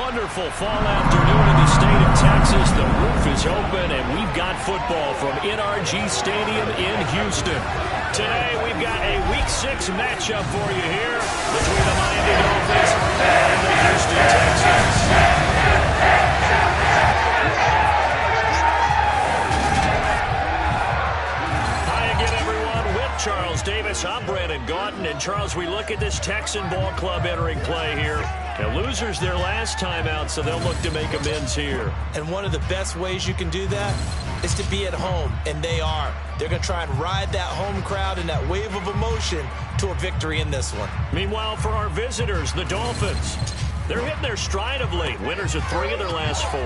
wonderful fall afternoon in the state of Texas. The roof is open, and we've got football from NRG Stadium in Houston. Today, we've got a Week 6 matchup for you here between the Miami Dolphins and the Houston Texans. Charles Davis, I'm Brandon Gaudin, and Charles, we look at this Texan ball club entering play here. Now, losers their last time out, so they'll look to make amends here. And one of the best ways you can do that is to be at home, and they are. They're going to try and ride that home crowd and that wave of emotion to a victory in this one. Meanwhile, for our visitors, the Dolphins, they're hitting their stride of late. Winners of 3 of their last 4.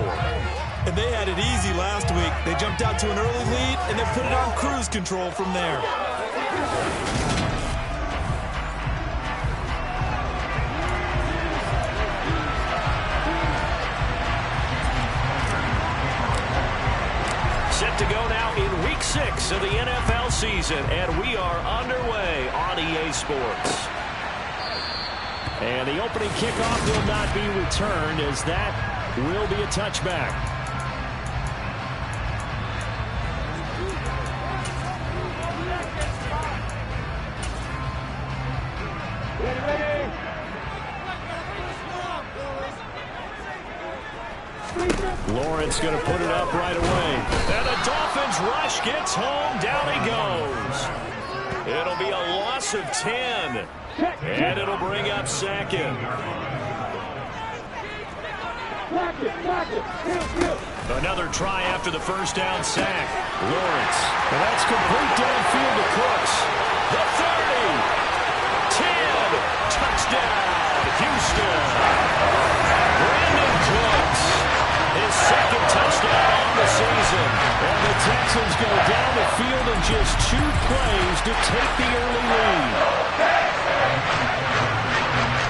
And they had it easy last week. They jumped out to an early lead, and they put it on cruise control from there. Set to go now in Week 6 of the NFL season, and we are underway on EA Sports. And the opening kickoff will not be returned, as that will be a touchback. Lawrence going to put it up right away. And the Dolphins rush gets home. Down he goes. It'll be a loss of 10. And it'll bring up second. Another try after the first down sack. Lawrence. And that's complete downfield to Cooks. The 30. 10. Touchdown, Houston. Brandon Cooks. His second touchdown on the season. And the Texans go down the field in just 2 plays to take the early lead.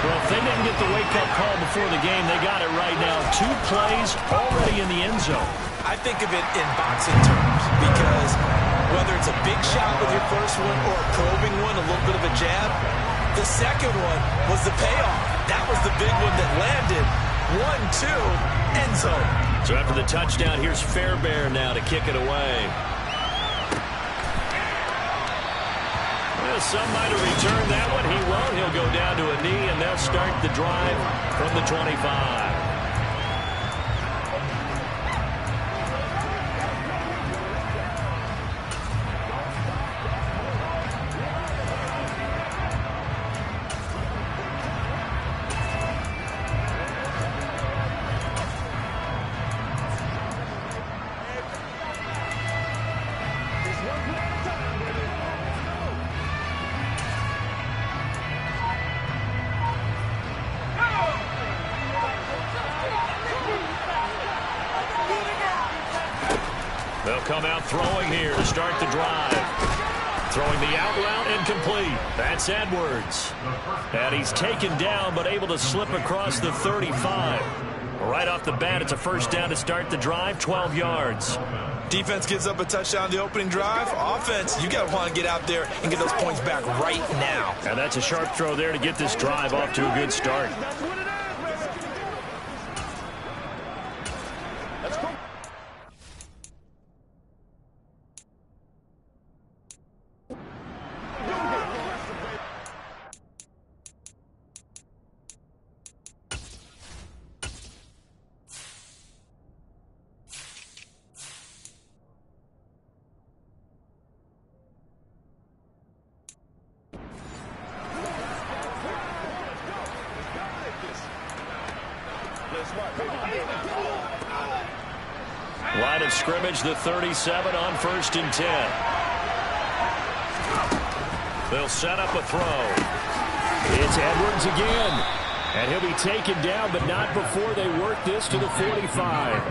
Well, if they didn't get the wake-up call before the game, they got it right now. 2 plays already in the end zone. I think of it in boxing terms, because whether it's a big shot with your first one or a probing one, a little bit of a jab, the second one was the payoff. That was the big one that landed. 1-2, end zone. So after the touchdown, here's Fairbairn now to kick it away. Well, some might have returned that one. He won't. He'll go down to a knee, and they'll start the drive from the 25. They'll come out throwing here to start the drive. Throwing the out route incomplete. That's Edwards. And he's taken down but able to slip across the 35. Right off the bat, it's a first down to start the drive, 12 yards. Defense gives up a touchdown the opening drive. Offense, you got to want to get out there and get those points back right now. And that's a sharp throw there to get this drive off to a good start. Line of scrimmage, the 37 on 1st and 10. They'll set up a throw. It's Edwards again. And he'll be taken down, but not before they work this to the 45.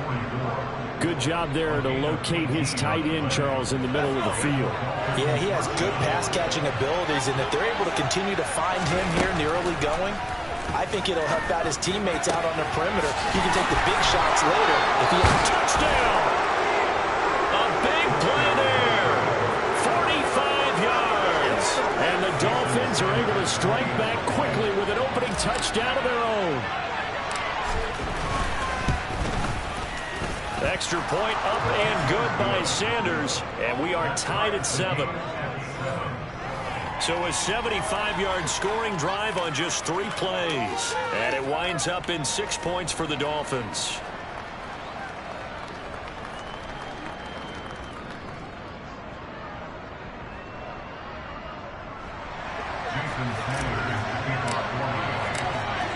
Good job there to locate his tight end, Charles, in the middle of the field. Yeah, he has good pass-catching abilities, and if they're able to continue to find him here in the early going, I think it'll help out his teammates out on the perimeter. He can take the big shots later if he has a touchdown. A big play there. 45 yards. And the Dolphins are able to strike back quickly with an opening touchdown of their own. Extra point up and good by Sanders, and we are tied at 7. So a 75-yard scoring drive on just 3 plays, and it winds up in 6 points for the Dolphins.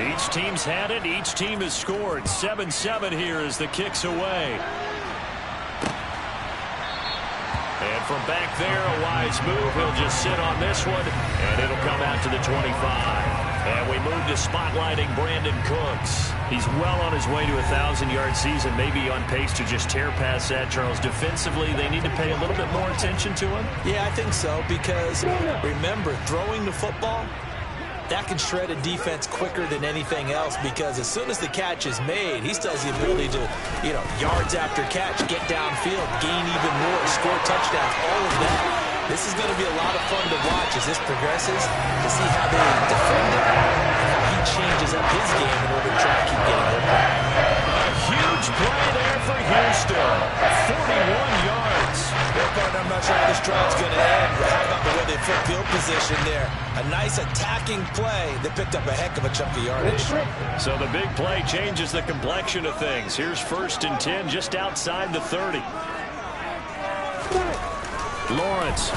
Each team's had it. Each team has scored. 7-7 here as the kick's away. And from back there, a wise move. He'll just sit on this one, and it'll come out to the 25. And we move to spotlighting Brandon Cooks. He's well on his way to a 1,000-yard season, maybe on pace to just tear past that, Charles. Defensively, they need to pay a little bit more attention to him. Yeah, I think so, because remember, throwing the football, that can shred a defense quicker than anything else, because as soon as the catch is made, he still has the ability to, yards after catch, get downfield, gain even more, score touchdowns, all of that. This is going to be a lot of fun to watch as this progresses, to see how they defend it and how he changes up his game in order to try to keep getting open. A huge play there for Houston. 41 yards. I'm not sure how this drive's going to end. How about the way they flip field position there? A nice attacking play that picked up a heck of a chunk of yardage. So the big play changes the complexion of things. Here's 1st and 10 just outside the 30. Lawrence.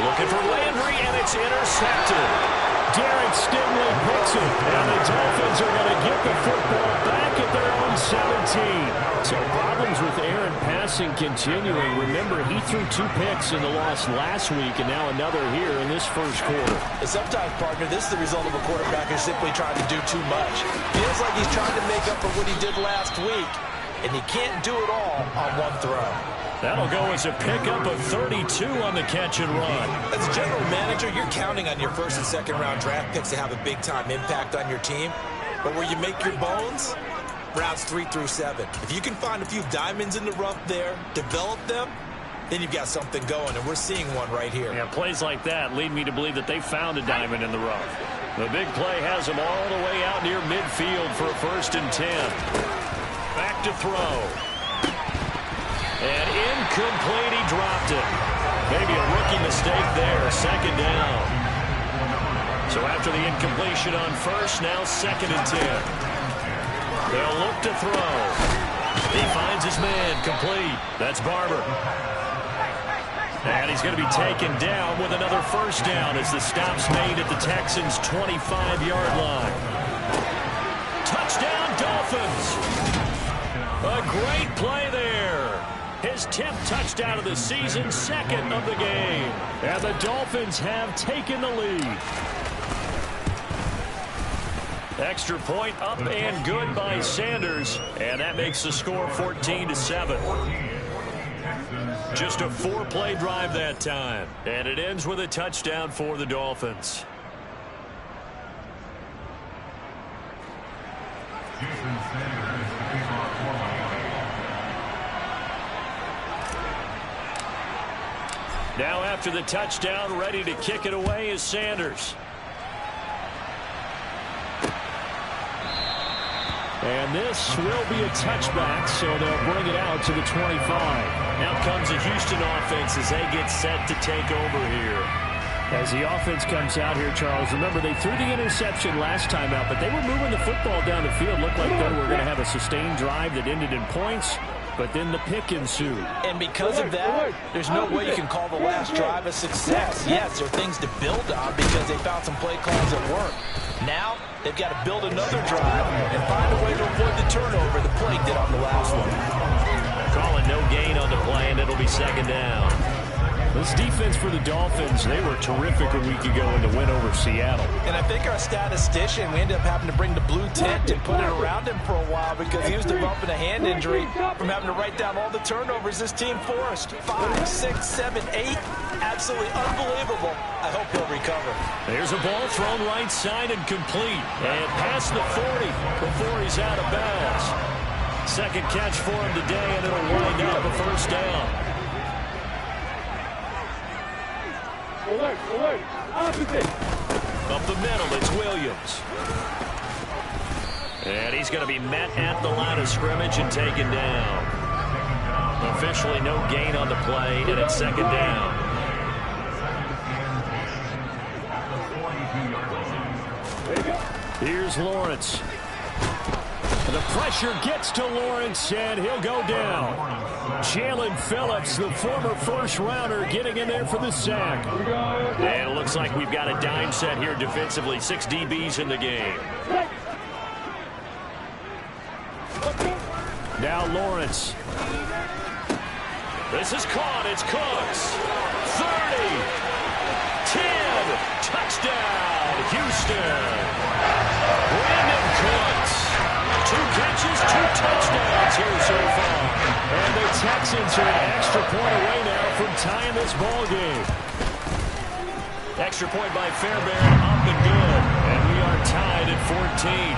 Looking for Landry, and it's intercepted. Derek Stingley picks it, and the Dolphins are going to get the football back at their own 17. So problems with Aaron passing continuing. Remember, he threw 2 picks in the loss last week, and now another here in this first quarter. And sometimes, partner, this is the result of a quarterback who's simply trying to do too much. Feels like he's trying to make up for what he did last week, and he can't do it all on one throw. That'll go as a pickup of 32 on the catch and run. As a general manager, you're counting on your 1st and 2nd round draft picks to have a big-time impact on your team. But where you make your bones, rounds 3 through 7. If you can find a few diamonds in the rough there, develop them, then you've got something going, and we're seeing one right here. Yeah, plays like that lead me to believe that they found a diamond in the rough. The big play has them all the way out near midfield for a 1st and 10. Back to throw. And incomplete, he dropped it. Maybe a rookie mistake there, 2nd down. So after the incompletion on 1st, now 2nd and 10. They'll look to throw. He finds his man, complete. That's Barber. And he's going to be taken down with another 1st down as the stop's made at the Texans' 25-yard line. Touchdown, Dolphins! A great play there. His 10th touchdown of the season, 2nd of the game. And the Dolphins have taken the lead. Extra point up and good by Sanders. And that makes the score 14-7. Just a 4-play drive that time. And it ends with a touchdown for the Dolphins. Now after the touchdown, ready to kick it away is Sanders. And this will be a touchback, so they'll bring it out to the 25. Now comes the Houston offense as they get set to take over here. As the offense comes out here, Charles, remember they threw the interception last time out, but they were moving the football down the field. Looked like they were going to have a sustained drive that ended in points. But then the pick ensued. And because of that, there's no way you can call the last drive a success. Yes, there are things to build on because they found some play calls that work. Now, they've got to build another drive and find a way to avoid the turnover the play did on the last one. Calling no gain on the play, and it'll be 2nd down. This defense for the Dolphins, they were terrific a week ago in the win over Seattle. And I think our statistician, we ended up having to bring the blue tent and put it around him for a while because he was developing a hand injury from having to write down all the turnovers this team forced. 5, 6, 7, 8. Absolutely unbelievable. I hope he'll recover. There's a ball thrown right side and complete. And past the 40 before he's out of bounds. 2nd catch for him today, and it'll wind up a 1st down. Up the middle, it's Williams. And he's going to be met at the line of scrimmage and taken down. Officially no gain on the play, and it's second down. Here's Lawrence. The pressure gets to Lawrence, and he'll go down. Jalen Phillips, the former first-rounder, getting in there for the sack. And it looks like we've got a dime set here defensively. 6 DBs in the game. Now Lawrence. This is caught. It's Cooks. 30. 10. Touchdown, Houston. Brandon Cooks. 2 catches, 2 touchdowns here so far. And the Texans are an extra point away now from tying this ball game. Extra point by Fairbairn, up and good. And we are tied at 14.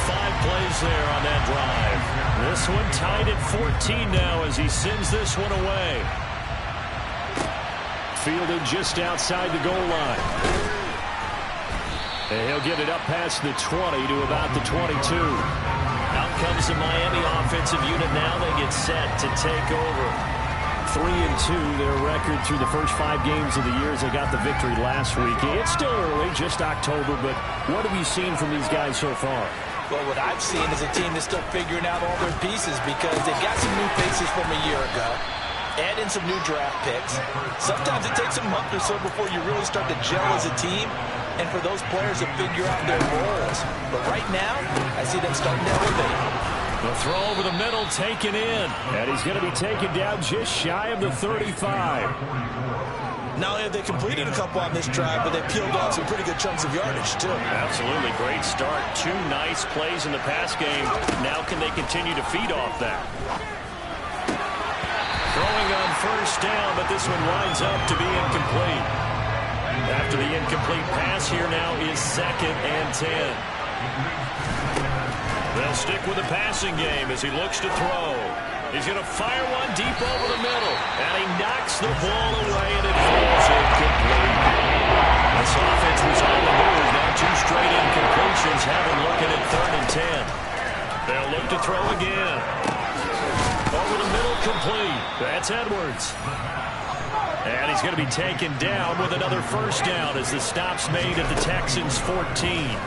5 plays there on that drive. This one tied at 14 now as he sends this one away. Fielded just outside the goal line. And he'll get it up past the 20 to about the 22. Out comes the Miami offensive unit now. They get set to take over. 3-2, their record through the first 5 games of the year as they got the victory last week. It's still early, just October, but what have you seen from these guys so far? Well, what I've seen is a team that's still figuring out all their pieces because they've got some new faces from a year ago. Add in some new draft picks. Sometimes it takes a month or so before you really start to gel as a team and for those players to figure out their roles. But right now, I see them starting to elevate. The throw over the middle taken in. And he's going to be taken down just shy of the 35. Not only have they completed a couple on this drive, but they peeled off some pretty good chunks of yardage, too. Absolutely. Great start. 2 nice plays in the pass game. Now can they continue to feed off that? Throwing on first down, but this one winds up to be incomplete. After the incomplete pass, here now is 2nd and 10. They'll stick with the passing game as he looks to throw. He's going to fire one deep over the middle, and he knocks the ball away, and it falls incomplete. This offense was on the move. Now 2 straight incompletions have him looking at 3rd and 10. They'll look to throw again. Over the middle, complete. That's Edwards. And he's going to be taken down with another first down as the stop's made at the Texans' 14.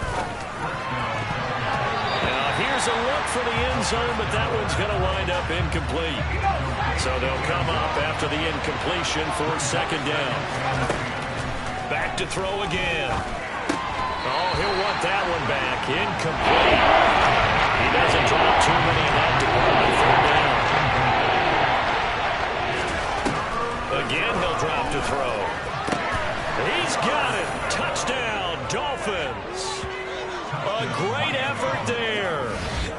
Here's a look for the end zone, but that one's going to wind up incomplete. So they'll come up after the incompletion for 2nd down. Back to throw again. Oh, he'll want that one back. Incomplete. He doesn't drop too many in that department. 3rd down. Again, he'll drop to throw. He's got it. Touchdown, Dolphins. A great effort there.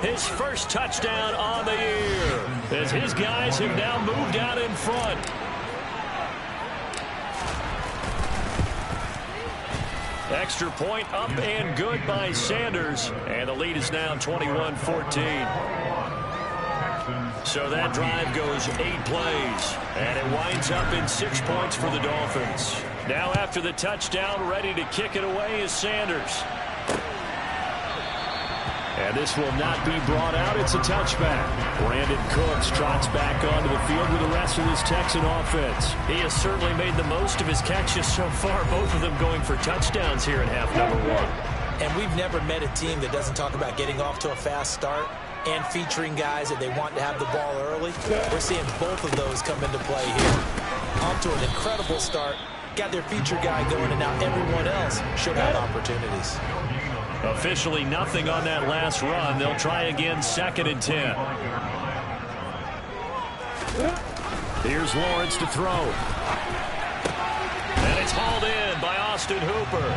His first touchdown on the year as his guys have now moved out in front. Extra point up and good by Sanders. And the lead is now 21-14. So that drive goes 8 plays. And it winds up in 6 points for the Dolphins. Now after the touchdown, ready to kick it away is Sanders. And this will not be brought out. It's a touchback. Brandon Cooks trots back onto the field with the rest of this Texan offense. He has certainly made the most of his catches so far, both of them going for touchdowns here in half number 1. And we've never met a team that doesn't talk about getting off to a fast start and featuring guys that they want to have the ball early. We're seeing both of those come into play here. Off to an incredible start. Got their feature guy going, and now everyone else should have opportunities. Officially nothing on that last run. They'll try again 2nd and 10. Here's Lawrence to throw. And it's hauled in by Austin Hooper.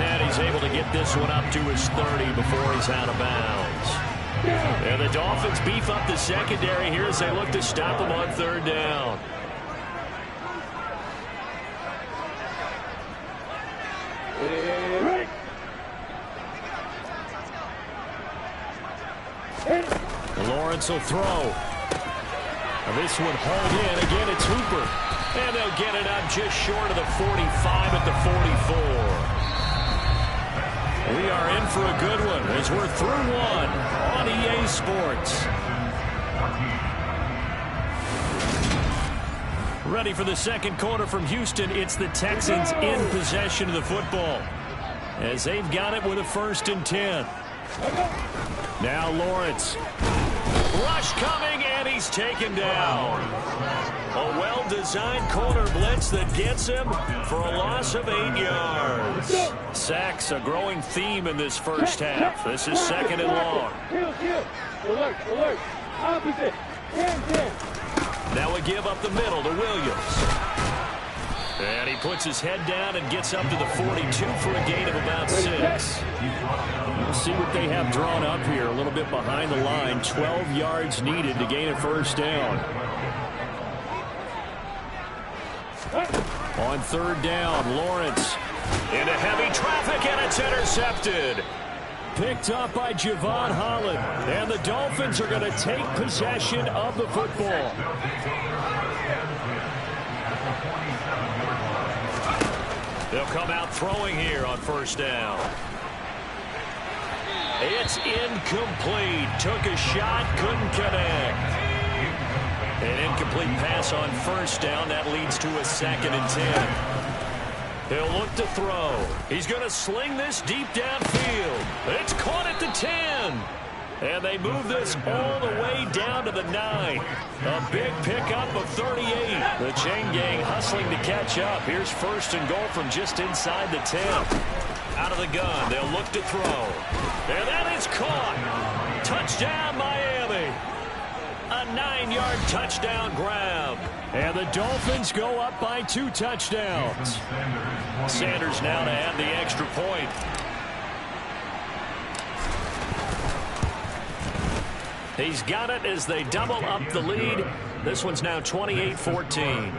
And he's able to get this one up to his 30 before he's out of bounds. And the Dolphins beef up the secondary here as they look to stop him on 3rd down. Lawrence will throw. And this one hauled in. Again, it's Hooper. And they'll get it up just short of the 45 at the 44. We are in for a good one as we're through one on EA Sports. Ready for the second quarter from Houston. It's the Texans in possession of the football as they've got it with a 1st and 10. Now Lawrence. Rush coming, and he's taken down. A well-designed corner blitz that gets him for a loss of 8 yards. Sacks a growing theme in this first half. This is 2nd and long. Alert. Opposite. 10. Now a give up the middle to Williams. And he puts his head down and gets up to the 42 for a gain of about 6. We'll see what they have drawn up here. A little bit behind the line. 12 yards needed to gain a 1st down. On 3rd down, Lawrence into heavy traffic, and it's intercepted. Picked up by Javon Holland. And the Dolphins are going to take possession of the football. They'll come out throwing here on 1st down. It's incomplete. Took a shot, couldn't connect. An incomplete pass on 1st down. That leads to a 2nd and 10. He'll look to throw. He's going to sling this deep downfield. It's caught at the 10. And they move this all the way down to the 9. A big pickup of 38. The chain gang hustling to catch up. Here's 1st and goal from just inside the 10. Out of the gun, they'll look to throw. And that is caught. Touchdown, Miami. A 9-yard touchdown grab. And the Dolphins go up by 2 touchdowns. Sanders now to add the extra point. He's got it as they double up the lead. This one's now 28-14.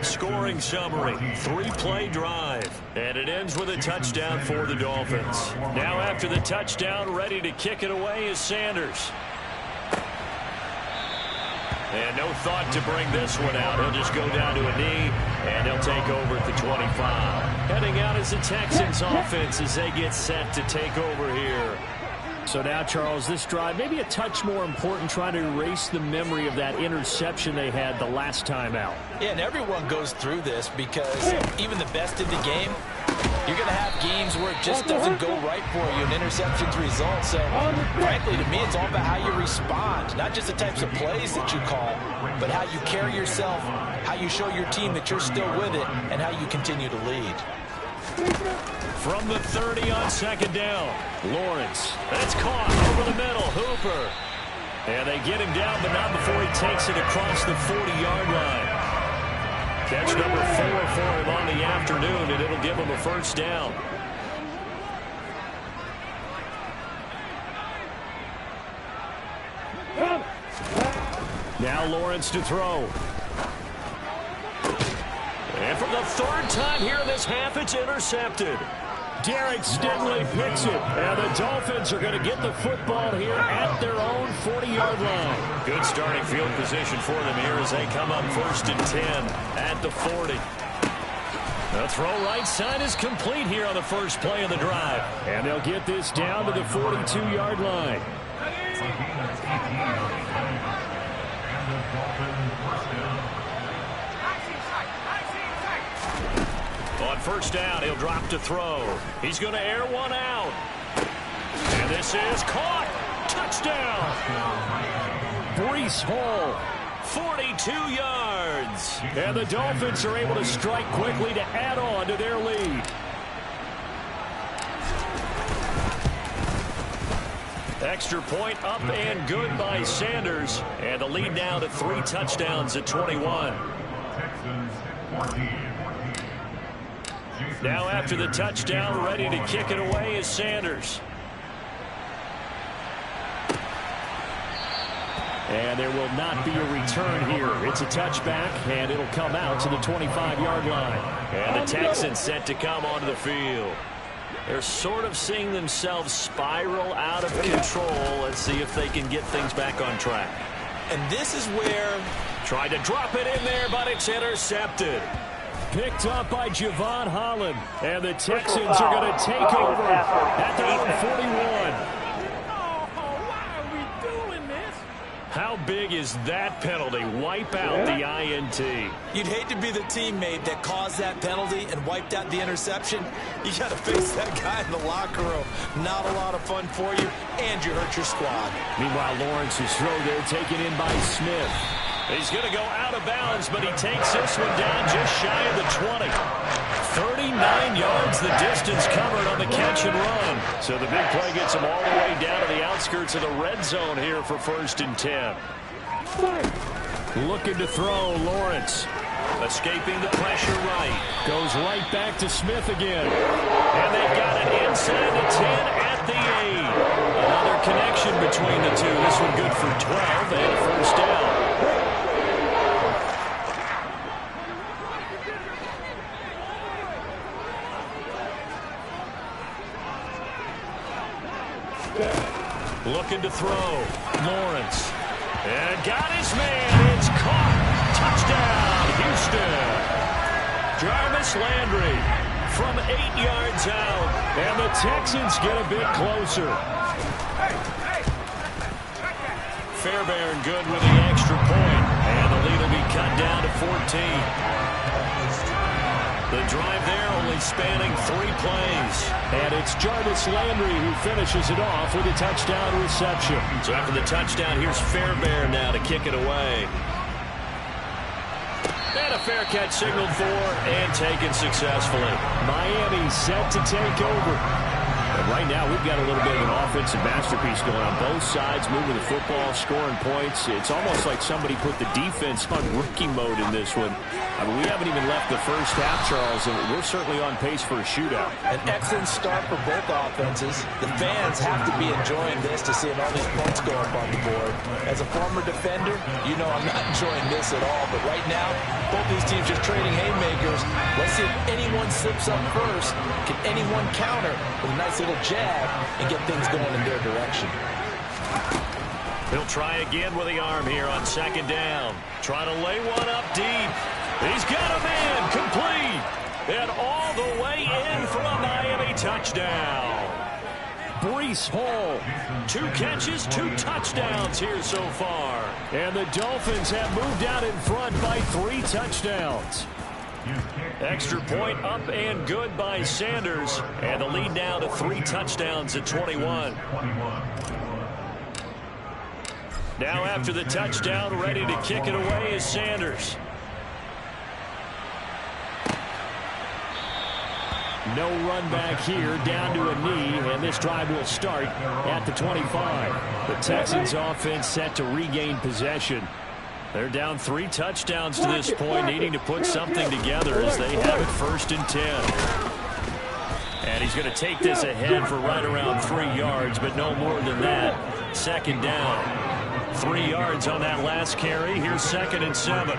Scoring summary, 3-play drive. And it ends with a touchdown for the Dolphins. Now after the touchdown, ready to kick it away is Sanders. And no thought to bring this one out. He'll just go down to a knee, and he'll take over at the 25. Heading out is the Texans offense as they get set to take over here. So now, Charles, this drive maybe a touch more important, trying to erase the memory of that interception they had the last time out. Yeah, and everyone goes through this because even the best in the game, you're going to have games where it just doesn't go right for you, and interceptions result. So, frankly, to me, it's all about how you respond, not just the types of plays that you call, but how you carry yourself, how you show your team that you're still with it, and how you continue to lead. From the 30 on 2nd down, Lawrence. That's caught over the middle. Hooper. And they get him down, but not before he takes it across the 40-yard line. Catch number 4 for him on the afternoon, and it'll give him a 1st down. Now Lawrence to throw. And for the 3rd time here in this half, it's intercepted. Derek Stingley picks it, and the Dolphins are going to get the football here at their own 40-yard line. Good starting field position for them here as they come up 1st and 10 at the 40. The throw right side is complete here on the first play of the drive. And they'll get this down to the 42-yard line. On 1st down, he'll drop to throw. He's going to air one out. And this is caught. Touchdown. Breece Hall, 42 yards. And the Dolphins are able to strike quickly to add on to their lead. Extra point up and good by Sanders. And the lead now to 3 touchdowns at 21. Now after the touchdown, ready to kick it away is Sanders. And there will not be a return here. It's a touchback, and it'll come out to the 25-yard line. And the Texans set to come onto the field. They're sort of seeing themselves spiral out of control. Let's see if they can get things back on track. And this is where... Tried to drop it in there, but it's intercepted. picked up by Javon Holland. And the Texans are going to take over at their own 41. How big is that penalty? Wipe out the INT. You'd hate to be the teammate that caused that penalty and wiped out the interception. You got to face that guy in the locker room. Not a lot of fun for you, and you hurt your squad. Meanwhile, Lawrence's throw there taken in by Smith. He's going to go out of bounds, but he takes this one down just shy of the 20. 39 yards the distance covered on the catch and run. So the big play gets him all the way down to the outskirts of the red zone here for 1st and 10. Looking to throw, Lawrence. Escaping the pressure right. Goes right back to Smith again. And they've got it inside the 10 at the 8. Another connection between the two. This one good for 12 and 1st down. Looking to throw. Lawrence. And got his man. It's caught. Touchdown, Houston. Jarvis Landry from 8 yards out. And the Texans get a bit closer. Fairbairn good with the extra point. And the lead will be cut down to 14. The drive there only spanning 3 plays. And it's Jarvis Landry who finishes it off with a touchdown reception. So after the touchdown, here's Fairbairn now to kick it away. And a fair catch signaled for and taken successfully. Miami set to take over. And right now, we've got a little bit of an offensive masterpiece going on both sides, moving the football, scoring points. It's almost like somebody put the defense on rookie mode in this one. I mean, we haven't even left the first half, Charles, and we're certainly on pace for a shootout. An excellent start for both offenses. The fans have to be enjoying this to see all these points go up on the board. As a former defender, you know I'm not enjoying this at all. But right now, both these teams just trading haymakers. Let's see if anyone slips up first. Can anyone counter with a nice little jab and get things going in their direction? He'll try again with the arm here on 2nd down. Trying to lay one up deep. He's got a man complete. And all the way in for a Miami touchdown. Breece Hall. 2 catches, 2 touchdowns here so far. And the Dolphins have moved out in front by 3 touchdowns. Extra point up and good by Sanders. And the lead now to 3 touchdowns at 21. Now after the touchdown, ready to kick it away is Sanders. No run back here, down to a knee, and this drive will start at the 25. The Texans offense set to regain possession. They're down 3 touchdowns to this point, needing to put something together as they have it 1st and 10. And he's going to take this ahead for right around 3 yards, but no more than that. 2nd down. 3 yards on that last carry. Here's 2nd and 7.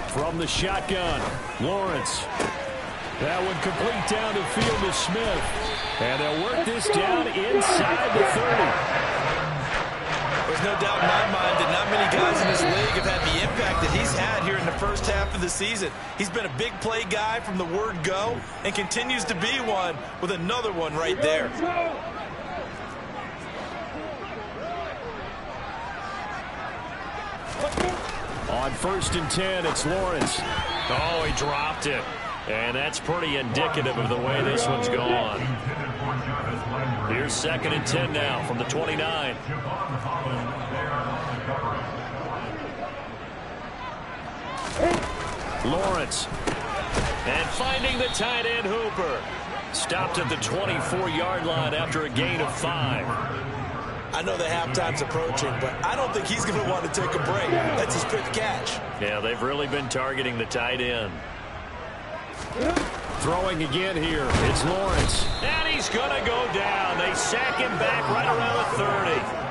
From the shotgun, Lawrence. That one complete down the field to Smith. And they'll work this down inside the 30. There's no doubt in my mind that not many guys in this league have had the impact that he's had here in the first half of the season. He's been a big play guy from the word go and continues to be one with another one right there. On 1st and 10, it's Lawrence. Oh, he dropped it. And that's pretty indicative of the way this one's gone. Here's 2nd and 10 now from the 29. Lawrence. And finding the tight end Hooper. Stopped at the 24-yard line after a gain of 5. I know the halftime's approaching, but I don't think he's going to want to take a break. That's his 5th catch. Yeah, they've really been targeting the tight end. Throwing again here. It's Lawrence. And he's going to go down. They sack him back right around the 30.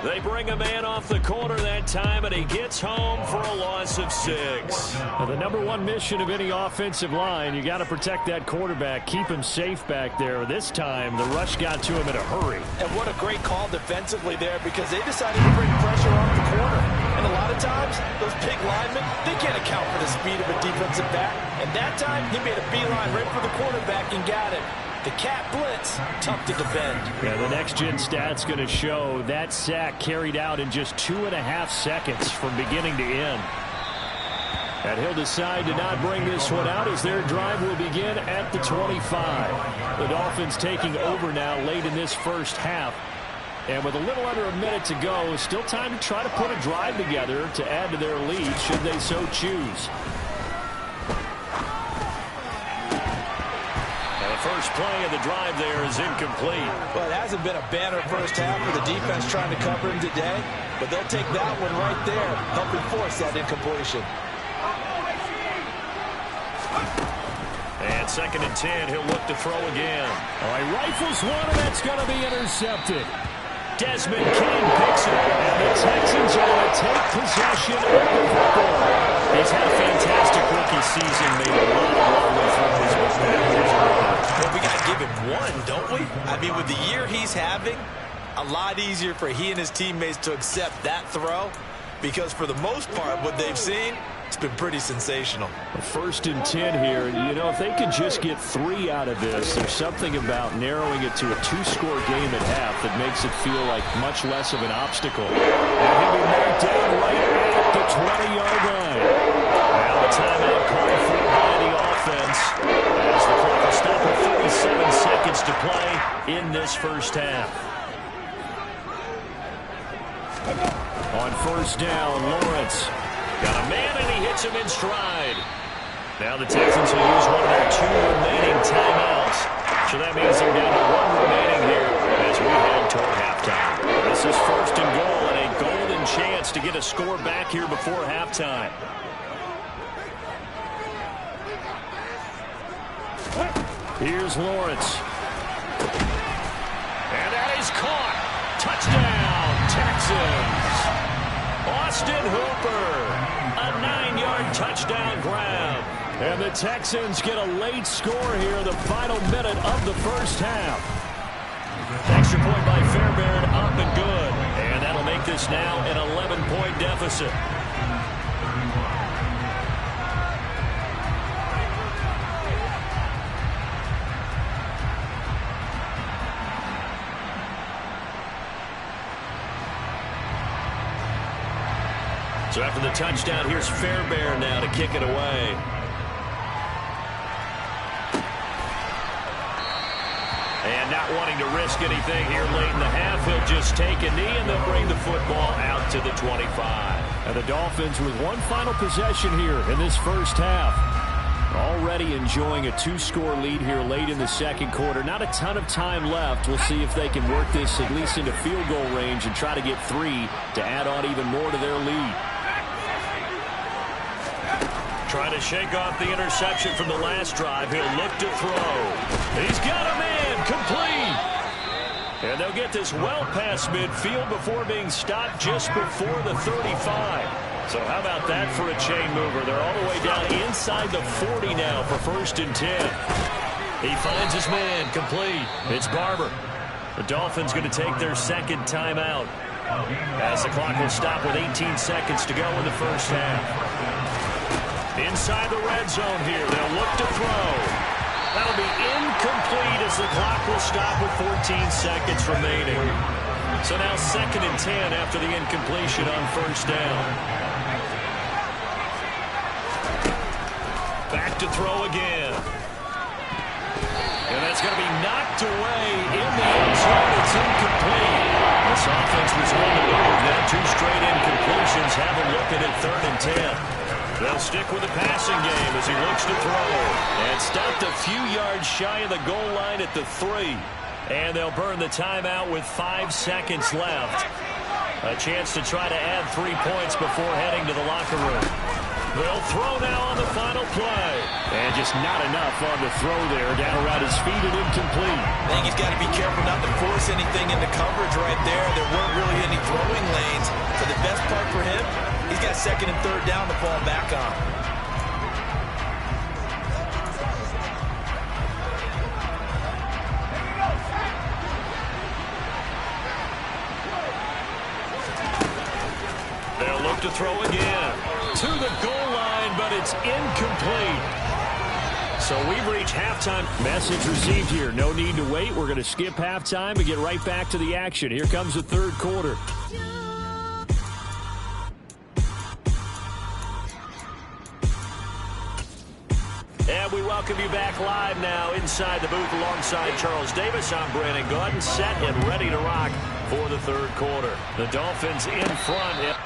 They bring a man off the corner that time, and he gets home for a loss of 6. Well, the #1 mission of any offensive line, you got to protect that quarterback, keep him safe back there. This time, the rush got to him in a hurry. And what a great call defensively there, because they decided to bring pressure off the corner. And times, those big linemen, they can't account for the speed of a defensive back. And that time, he made a beeline right for the quarterback and got it. The cat blitz, tough to defend. Yeah, the next-gen stat's going to show that sack carried out in just 2.5 seconds from beginning to end. And he'll decide to not bring this one out as their drive will begin at the 25. The Dolphins taking over now late in this first half. And with a little under a minute to go, still time to try to put a drive together to add to their lead should they so choose. And the first play of the drive there is incomplete. Well, it hasn't been a banner first half for the defense trying to cover him today, but they'll take that one right there, helping force that incompletion. And 2nd and 10, he'll look to throw again. All right, rifles one, and that's going to be intercepted. Desmond King picks it, and the Texans are going to take possession of the football. He's had a fantastic rookie season, made a lot of progress with his rookie. Well, we got to give him one, don't we? I mean, with the year he's having, a lot easier for he and his teammates to accept that throw, because for the most part, what they've seen, it's been pretty sensational. 1st and 10 here. You know, if they can just get 3 out of this, there's something about narrowing it to a 2-score game at half that makes it feel like much less of an obstacle. And he'll be knocked down right at the 20-yard line. Now the timeout called for by the offense as the clock will stop at 37 seconds to play in this first half. On 1st down, Lawrence got a man, and he hits him in stride. Now the Texans will use one of their 2 remaining timeouts. So that means they're down to 1 remaining here as we head toward halftime. This is 1st and goal, and a golden chance to get a score back here before halftime. Here's Lawrence. And that is caught. Touchdown, Texans. Austin Hooper, a 9-yard touchdown grab. And the Texans get a late score here, the final minute of the first half. Extra point by Fairbairn, up and good. And that'll make this now an 11-point deficit. So after the touchdown, here's Fairbairn now to kick it away. And not wanting to risk anything here late in the half, he'll just take a knee and they'll bring the football out to the 25. And the Dolphins with one final possession here in this first half. Already enjoying a 2-score lead here late in the second quarter. Not a ton of time left. We'll see if they can work this at least into field goal range and try to get 3 to add on even more to their lead. Trying to shake off the interception from the last drive. He'll look to throw. He's got a man, complete. And they'll get this well past midfield before being stopped just before the 35. So how about that for a chain mover? They're all the way down inside the 40 now for 1st and 10. He finds his man, complete. It's Barber. The Dolphins going to take their 2nd timeout as the clock will stop with 18 seconds to go in the first half. Inside the red zone here, they'll look to throw. That'll be incomplete as the clock will stop with 14 seconds remaining. So now 2nd and 10 after the incompletion on 1st down. Back to throw again. And that's going to be knocked away in the end zone. It's incomplete. This offense was on the move. Now 2 straight incompletions have them looking at 3rd and 10. They'll stick with the passing game as he looks to throw. And stopped a few yards shy of the goal line at the 3. And they'll burn the timeout with 5 seconds left. A chance to try to add 3 points before heading to the locker room. They'll throw now on the final play. And just not enough on the throw there. Down around his feet and incomplete. I think he's got to be careful not to force anything into coverage right there. There weren't really any throwing lanes. But the best part for him, he's got 2nd and 3rd down to fall back on. They'll look to to throw again. To the goal line, but it's incomplete. So we've reached halftime. Message received here. No need to wait. We're going to skip halftime and get right back to the action. Here comes the third quarter. And we welcome you back live now inside the booth alongside Charles Davis. I'm Brandon Gaudin, set and ready to rock for the third quarter. The Dolphins in front.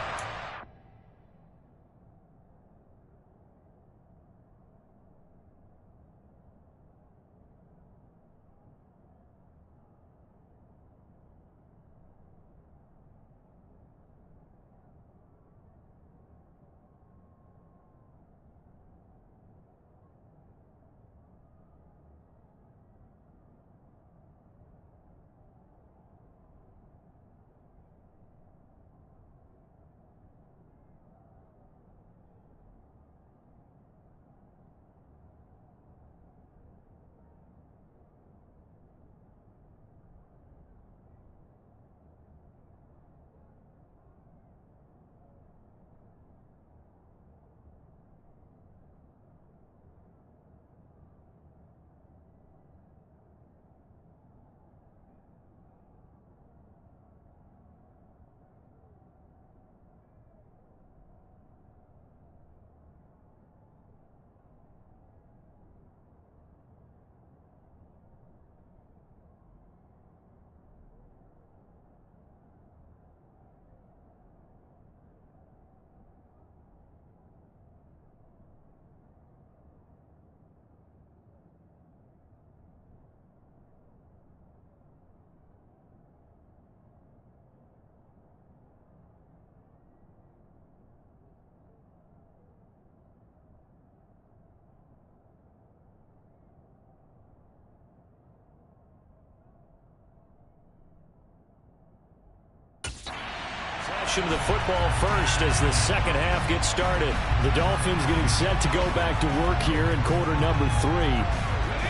Of the football first as the second half gets started. The Dolphins getting set to go back to work here in quarter number 3.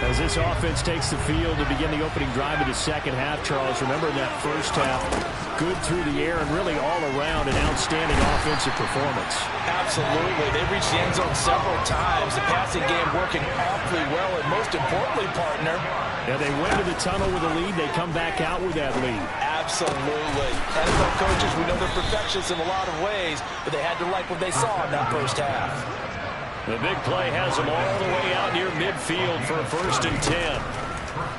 As this offense takes the field to begin the opening drive of the second half, Charles, remember that first half, good through the air and really all around an outstanding offensive performance. Absolutely. They reached the end zone several times. The passing game working awfully well, and most importantly, partner. Yeah, they went to the tunnel with a lead. They come back out with that lead. Absolutely. NFL coaches, we know they're perfectionists in a lot of ways, but they had to like what they saw in that first half. The big play has them all the way out near midfield for a 1st and 10.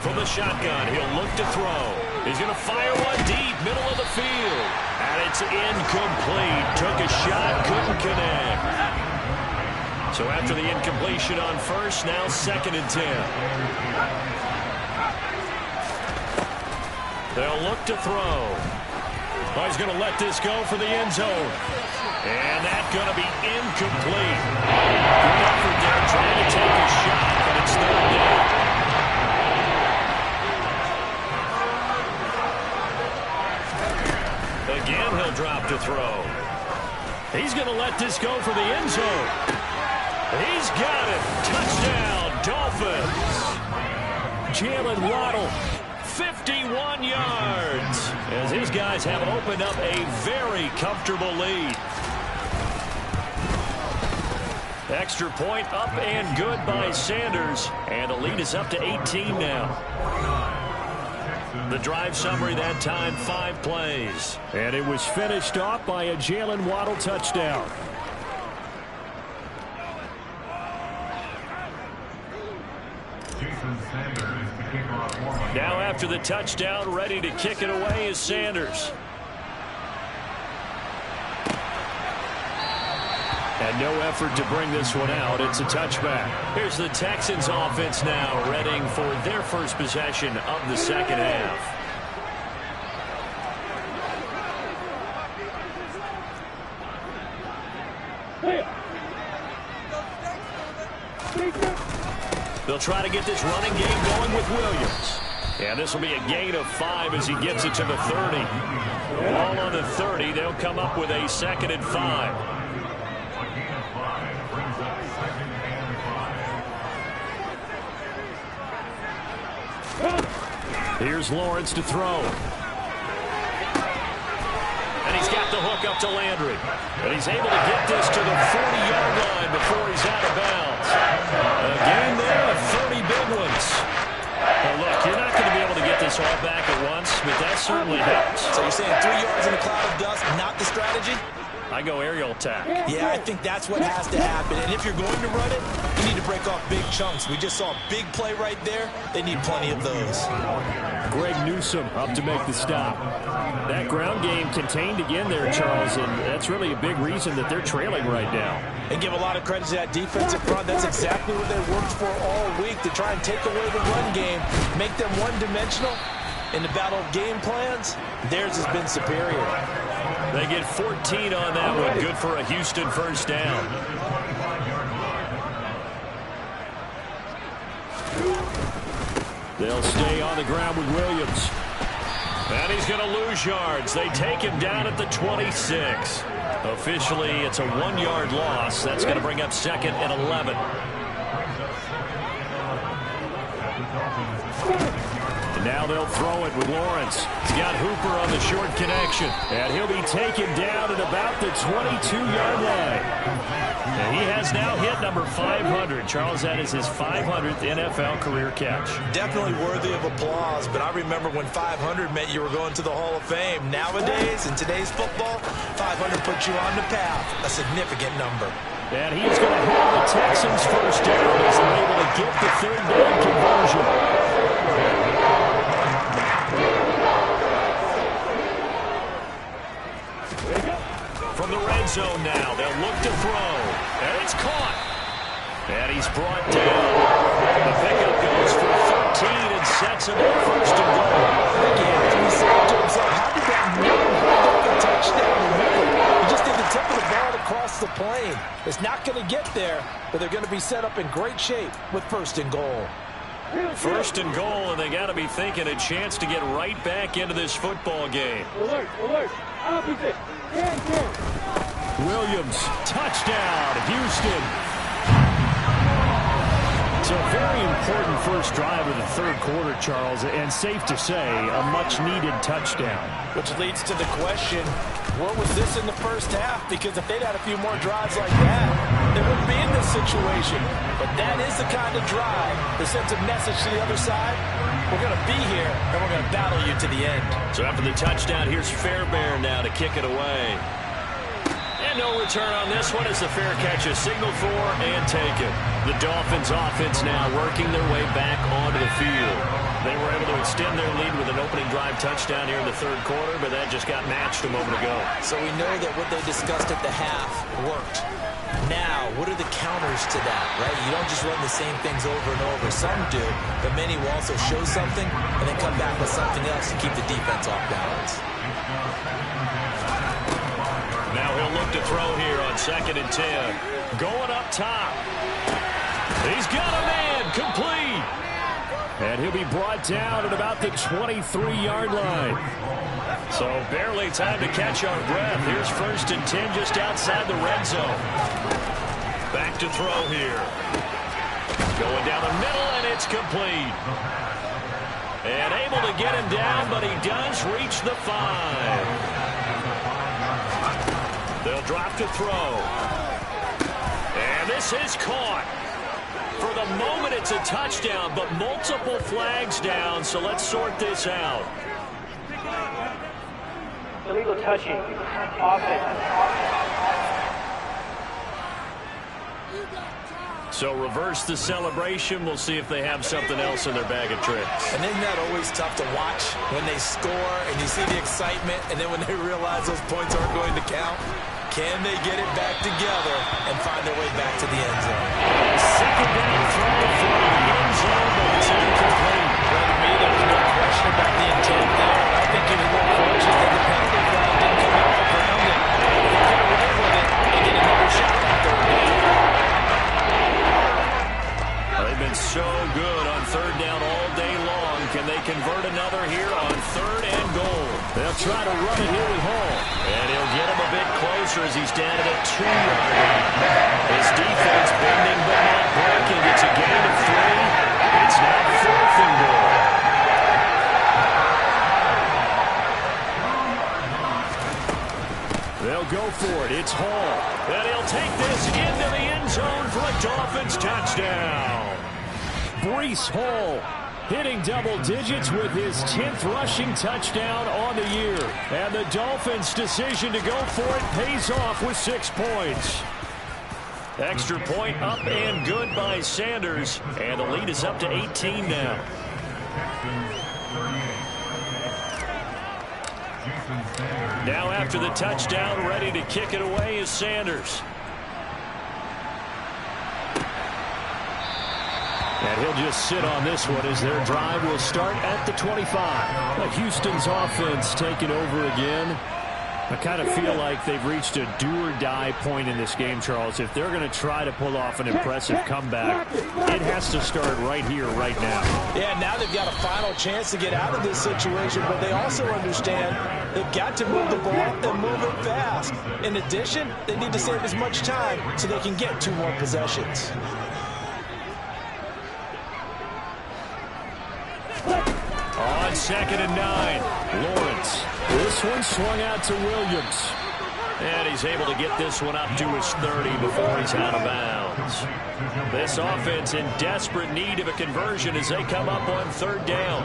From the shotgun, he'll look to throw. He's going to fire one deep, middle of the field. And it's incomplete. Took a shot, couldn't connect. So after the incompletion on first, now 2nd and 10. They'll look to throw. Oh, he's going to let this go for the end zone. And that's going to be incomplete. Good effort there trying to take a shot, but it's 3rd down. Again, he'll drop to throw. He's going to let this go for the end zone. He's got it. Touchdown, Dolphins. Jalen Waddle. 51 yards as his guys have opened up a very comfortable lead. Extra point up and good by Sanders, and the lead is up to 18 now. The drive summary that time, 5 plays. And it was finished off by a Jalen Waddle touchdown. Now after the touchdown, ready to kick it away is Sanders. And no effort to bring this one out. It's a touchback. Here's the Texans offense now, readying for their first possession of the second half. They'll try to get this running game going with Williams. And this will be a gain of 5 as he gets it to the 30. Ball on the 30. They'll come up with a 2nd and 5. Here's Lawrence to throw. And he's got the hook up to Landry. And he's able to get this to the 40-yard line before he's out of bounds. A game there of 30 big ones. Well, look, you're not going to be able to get this all back at once, but that certainly helps. So you're saying 3 yards in a cloud of dust, not the strategy? I go aerial attack. Yeah, I think that's what has to happen. And if you're going to run it, you need to break off big chunks. We just saw a big play right there. They need plenty of those. Greg Newsome up to make the stop. That ground game contained again there, Charles, and that's really a big reason that they're trailing right now. And give a lot of credit to that defensive front. That's exactly what they worked for all week, to try and take away the run game, make them one-dimensional. In the battle of game plans, theirs has been superior. They get 14 on that one. Good for a Houston first down. They'll stay on the ground with Williams. And he's going to lose yards. They take him down at the 26. Officially, it's a 1-yard loss. That's going to bring up second and 11. Now they'll throw it with Lawrence. He's got Hooper on the short connection. And he'll be taken down at about the 22-yard line. And he has now hit number 500. Charles, that is his 500th NFL career catch. Definitely worthy of applause, but I remember when 500 meant you were going to the Hall of Fame. Nowadays, in today's football, 500 puts you on the path. A significant number. And he's going to hold the Texans first down as they're able to get the third down conversion. From the red zone now, they'll look to throw. And it's caught. And he's brought down. The pickup goes for 13 and sets him up first and goal. Again, he's saying to himself, how did that not hold up a touchdown? He just did the tip of the ball across the plane. It's not going to get there, but they're going to be set up in great shape with first and goal. First and goal, and they got to be thinking a chance to get right back into this football game. Alert, alert, opposite, 10-10. Williams, touchdown, Houston. It's a very important first drive of the third quarter, Charles, and safe to say, a much-needed touchdown. Which leads to the question, what was this in the first half? Because if they'd had a few more drives like that, they wouldn't be in this situation. But that is the kind of drive that sends a message to the other side. We're going to be here, and we're going to battle you to the end. So after the touchdown, here's Fairbairn now to kick it away. And no return on this one as the fair catch is signaled for and taken. The Dolphins offense now working their way back onto the field. They were able to extend their lead with an opening drive touchdown here in the third quarter, but that just got matched a moment ago. So we know that what they discussed at the half worked. Now, what are the counters to that, right? You don't just run the same things over and over. Some do, but many will also show something and then come back with something else to keep the defense off balance. Now he'll look to throw here on 2nd and 10. Going up top. He's got a man, complete. And he'll be brought down at about the 23-yard line. So barely time to catch our breath. Here's 1st and 10 just outside the red zone. Back to throw here. Going down the middle, and it's complete. And able to get him down, but he does reach the 5. They'll drop to throw. And this is caught. For the moment, it's a touchdown, but multiple flags down, so let's sort this out. Illegal touching. Offense. So reverse the celebration. We'll see if they have something else in their bag of tricks. And isn't that always tough to watch when they score and you see the excitement, and then when they realize those points aren't going to count? Can they get it back together and find their way back to the end zone? Second down throw for the end zone, but it's incomplete. Well, to me, there's no question about the intent there. I think he was more fortunate that the penalty flag didn't come off the ground, and he got away with it and get another shot on third down. They've been so good on third down all day long. Can they convert another here on 3rd and goal? They'll try to run it here with Hall. And he'll get him a bit closer as he's down at a 2-yard line. His defense bending but not breaking. It's a gain of 3. It's now 4th and goal. go for it. It's Hall. And he'll take this into the end zone for a Dolphins touchdown. Breece Hall hitting double digits with his 10th rushing touchdown on the year. And the Dolphins' decision to go for it pays off with 6 points. Extra point up and good by Sanders. And the lead is up to 18 now. Now after the touchdown, ready to kick it away is Sanders. And he'll just sit on this one as their drive will start at the 25. But Houston's offense taking over again. I kind of feel like they've reached a do-or-die point in this game, Charles. If they're going to try to pull off an impressive comeback, it has to start right here, right now. Yeah, now they've got a final chance to get out of this situation, but they also understand they've got to move the ball and move it fast. In addition, they need to save as much time so they can get 2 more possessions. On 2nd and 9, Lawrence. This one swung out to Williams. And he's able to get this one up to his 30 before he's out of bounds. This offense in desperate need of a conversion as they come up on 3rd down.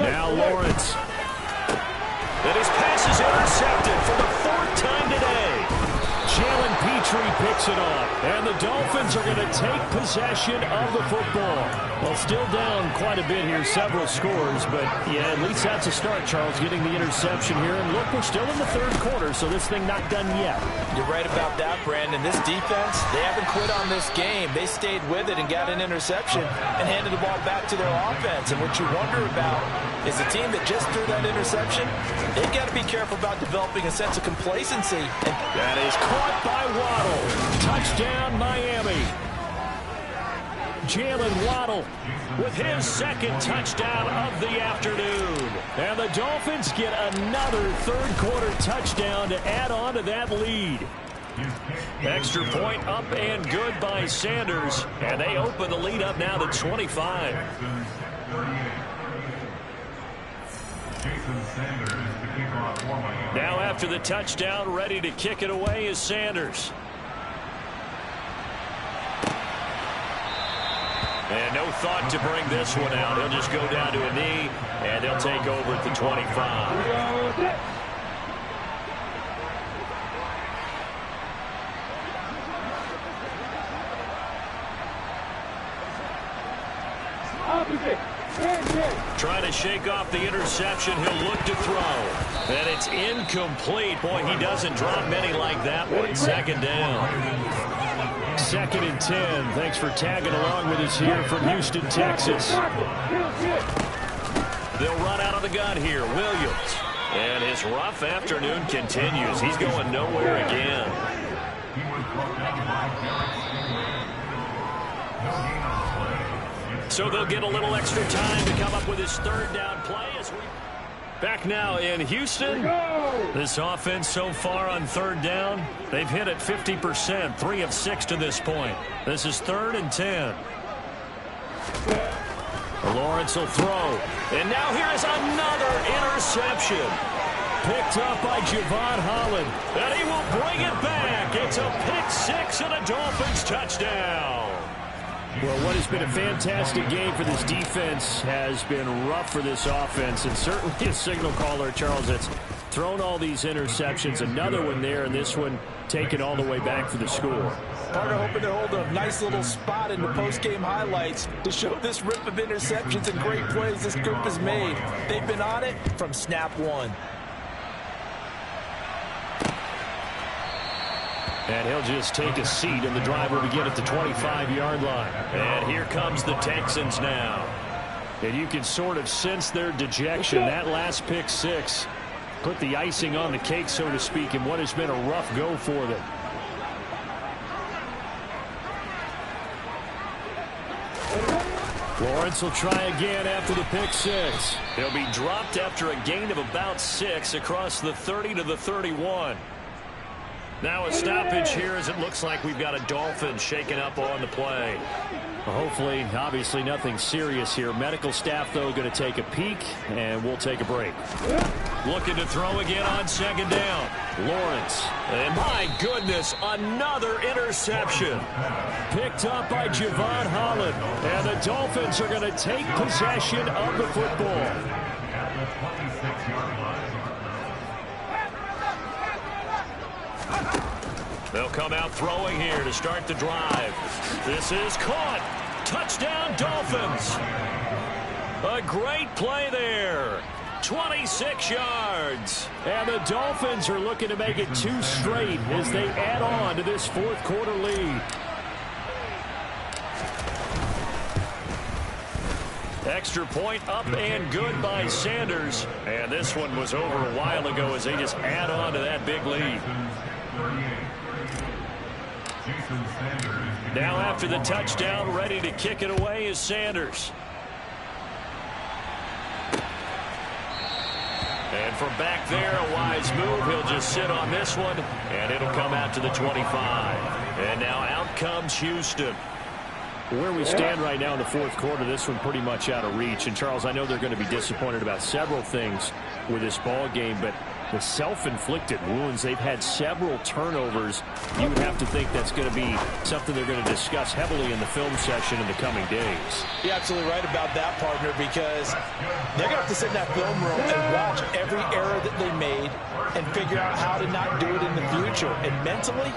Now Lawrence. And his pass is intercepted for the 4th time today. Jalen Petrie picks it up, and the Dolphins are going to take possession of the football. Well, still down quite a bit here, several scores, but yeah, at least that's a start, Charles, getting the interception here. And look, we're still in the 3rd quarter, so this thing not done yet. You're right about that, Brandon. This defense, they haven't quit on this game. They stayed with it and got an interception and handed the ball back to their offense. And what you wonder about is the team that just threw that interception, they've got to be careful about developing a sense of complacency. And that is caught by Waddle. Touchdown, Miami. Jalen Waddle with his 2nd touchdown of the afternoon. And the Dolphins get another 3rd quarter touchdown to add on to that lead. Extra point up and good by Sanders. And they open the lead up now to 25. Now after the touchdown, ready to kick it away is Sanders. And no thought to bring this one out. He'll just go down to a knee, and they'll take over at the 25. Trying to shake off the interception. He'll look to throw. And it's incomplete. Boy, he doesn't drop many like that one. 2nd down. 2nd and 10. Thanks for tagging along with us here from Houston, Texas. They'll run out of the gun here. Williams. And his rough afternoon continues. He's going nowhere again. So they'll get a little extra time to come up with his 3rd down play. Back now in Houston. This offense so far on 3rd down, they've hit it 50%, 3 of 6 to this point. This is 3rd and 10. Lawrence will throw. And now here is another interception. Picked up by Javon Holland. And he will bring it back. It's a pick 6 and a Dolphins touchdown. Well, what has been a fantastic game for this defense has been rough for this offense, and certainly a signal caller, Charles, that's thrown all these interceptions. Another one there, and this one taken all the way back for the score. Parker hoping to hold a nice little spot in the post-game highlights to show this rip of interceptions and great plays this group has made. They've been on it from snap 1. And he'll just take a seat, and the drive will begin at the 25-yard line. And here comes the Texans now. And you can sort of sense their dejection. That last pick 6 put the icing on the cake, so to speak, in what has been a rough go for them. Lawrence will try again after the pick 6. He'll be dropped after a gain of about 6 across the 30 to the 31. Now a stoppage here as it looks like we've got a Dolphin shaken up on the play. Hopefully, obviously nothing serious here. Medical staff, though, going to take a peek, and we'll take a break. Looking to throw again on second down. Lawrence. And my goodness, another interception. Picked up by Javon Holland. And the Dolphins are going to take possession of the football. They'll come out throwing here to start the drive. This is caught. Touchdown, Dolphins. A great play there. 26 yards. And the Dolphins are looking to make it 2 straight as they add on to this fourth quarter lead. Extra point up and good by Sanders. And this one was over a while ago as they just add on to that big lead. Now after the touchdown, ready to kick it away is Sanders. And from back there, a wise move. He'll just sit on this one, and it'll come out to the 25. And now out comes Houston. Where we stand right now in the fourth quarter, this one pretty much out of reach. And, Charles, I know they're going to be disappointed about several things with this ball game, but the self-inflicted wounds, they've had several turnovers. You would have to think that's going to be something they're going to discuss heavily in the film session in the coming days. You're absolutely right about that, partner, because they're going to have to sit in that film room and watch every error that they made and figure out how to not do it in the future. And mentally,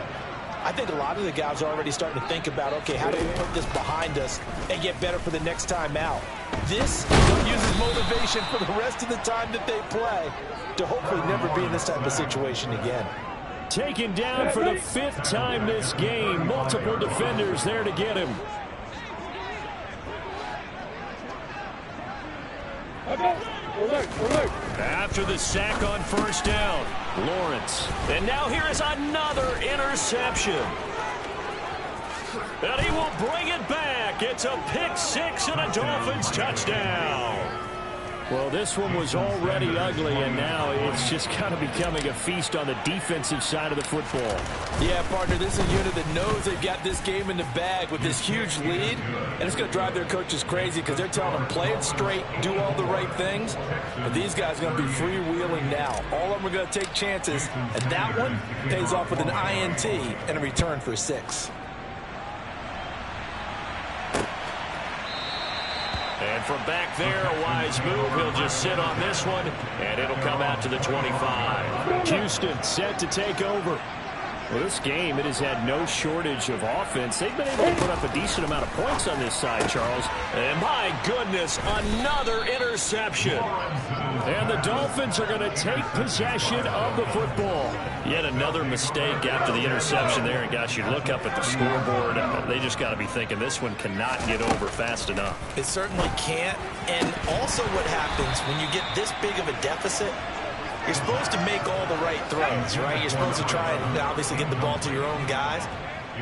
I think a lot of the guys are already starting to think about, okay, how do we put this behind us and get better for the next time out? This will use as motivation for the rest of the time that they play to hopefully never be in this type of situation again. Taken down for the 5th time this game. Multiple defenders there to get him. After the sack on first down, Lawrence. And now here is another interception. And he will bring it back. It's a pick 6 and a Dolphins touchdown. Well, this one was already ugly, and now it's just kind of becoming a feast on the defensive side of the football. Yeah, partner, this is a unit that knows they've got this game in the bag with this huge lead, and it's going to drive their coaches crazy because they're telling them, play it straight, do all the right things, but these guys are going to be freewheeling now. All of them are going to take chances, and that one pays off with an INT and a return for 6. And from back there, a wise move. He'll just sit on this one, and it'll come out to the 25. Houston set to take over. Well, this game, it has had no shortage of offense. They've been able to put up a decent amount of points on this side, Charles. And my goodness, another interception. And the Dolphins are going to take possession of the football. Yet another mistake after the interception there. And, gosh, you look up at the scoreboard, they just got to be thinking this one cannot get over fast enough. It certainly can't. And also what happens when you get this big of a deficit, you're supposed to make all the right throws, right? You're supposed to try and obviously get the ball to your own guys.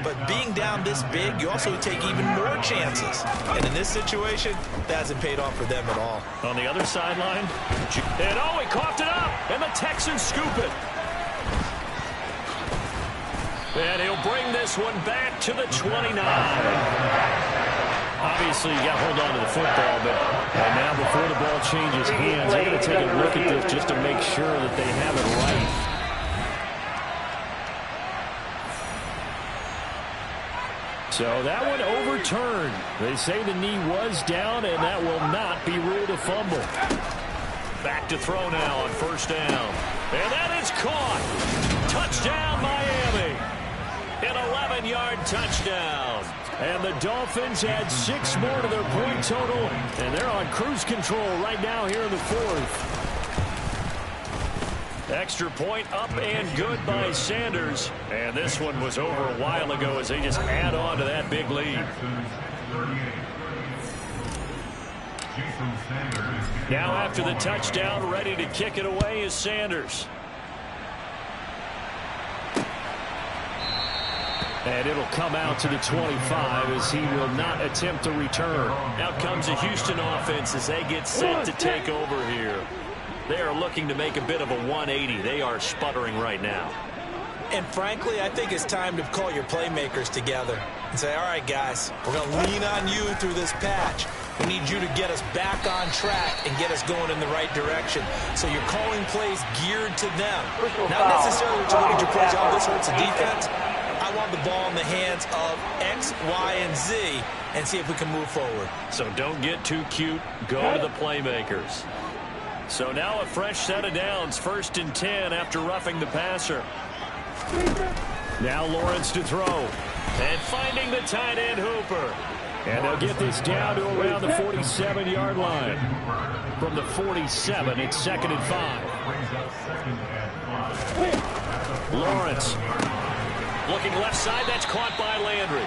But being down this big, you also take even more chances. And in this situation, that hasn't paid off for them at all. On the other sideline, and oh, he coughed it up, and the Texans scoop it. And he'll bring this one back to the 29. Obviously, you got to hold on to the football, but now before the ball changes hands, they're going to take a look at this just to make sure that they have it right. So that one overturned. They say the knee was down, and that will not be ruled a fumble. Back to throw now on first down. And that is caught. Touchdown, Miami. An 11-yard touchdown. And the Dolphins add 6 more to their point total, and they're on cruise control right now here in the fourth. Extra point up and good by Sanders. And this one was over a while ago as they just add on to that big lead. Now after the touchdown, ready to kick it away is Sanders. And it'll come out to the 25 as he will not attempt to return. Out comes a Houston offense as they get set to take over here. They are looking to make a bit of a 180. They are sputtering right now. And frankly, I think it's time to call your playmakers together and say, all right, guys, we're going to lean on you through this patch. We need you to get us back on track and get us going in the right direction. So you're calling plays geared to them. Not necessarily to look at your plays, oh, this hurts the defense. I want the ball in the hands of X, Y, and Z and see if we can move forward. So don't get too cute. Go to the playmakers. So now a fresh set of downs. 1st and 10 after roughing the passer. Now Lawrence to throw. And finding the tight end Hooper. And they'll get this down to around the 47-yard line. From the 47, it's 2nd and 5. Lawrence. Looking left side, that's caught by Landry.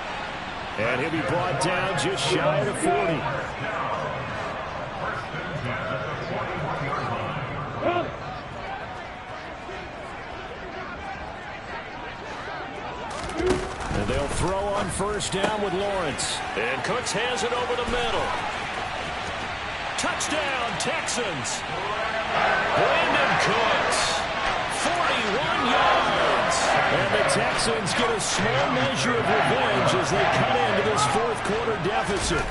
And he'll be brought down just shy of the 40. And they'll throw on 1st down with Lawrence. And Cooks has it over the middle. Touchdown, Texans. Brandon Cooks. 41 yards. And the Texans get a small measure of revenge as they cut into this 4th quarter deficit.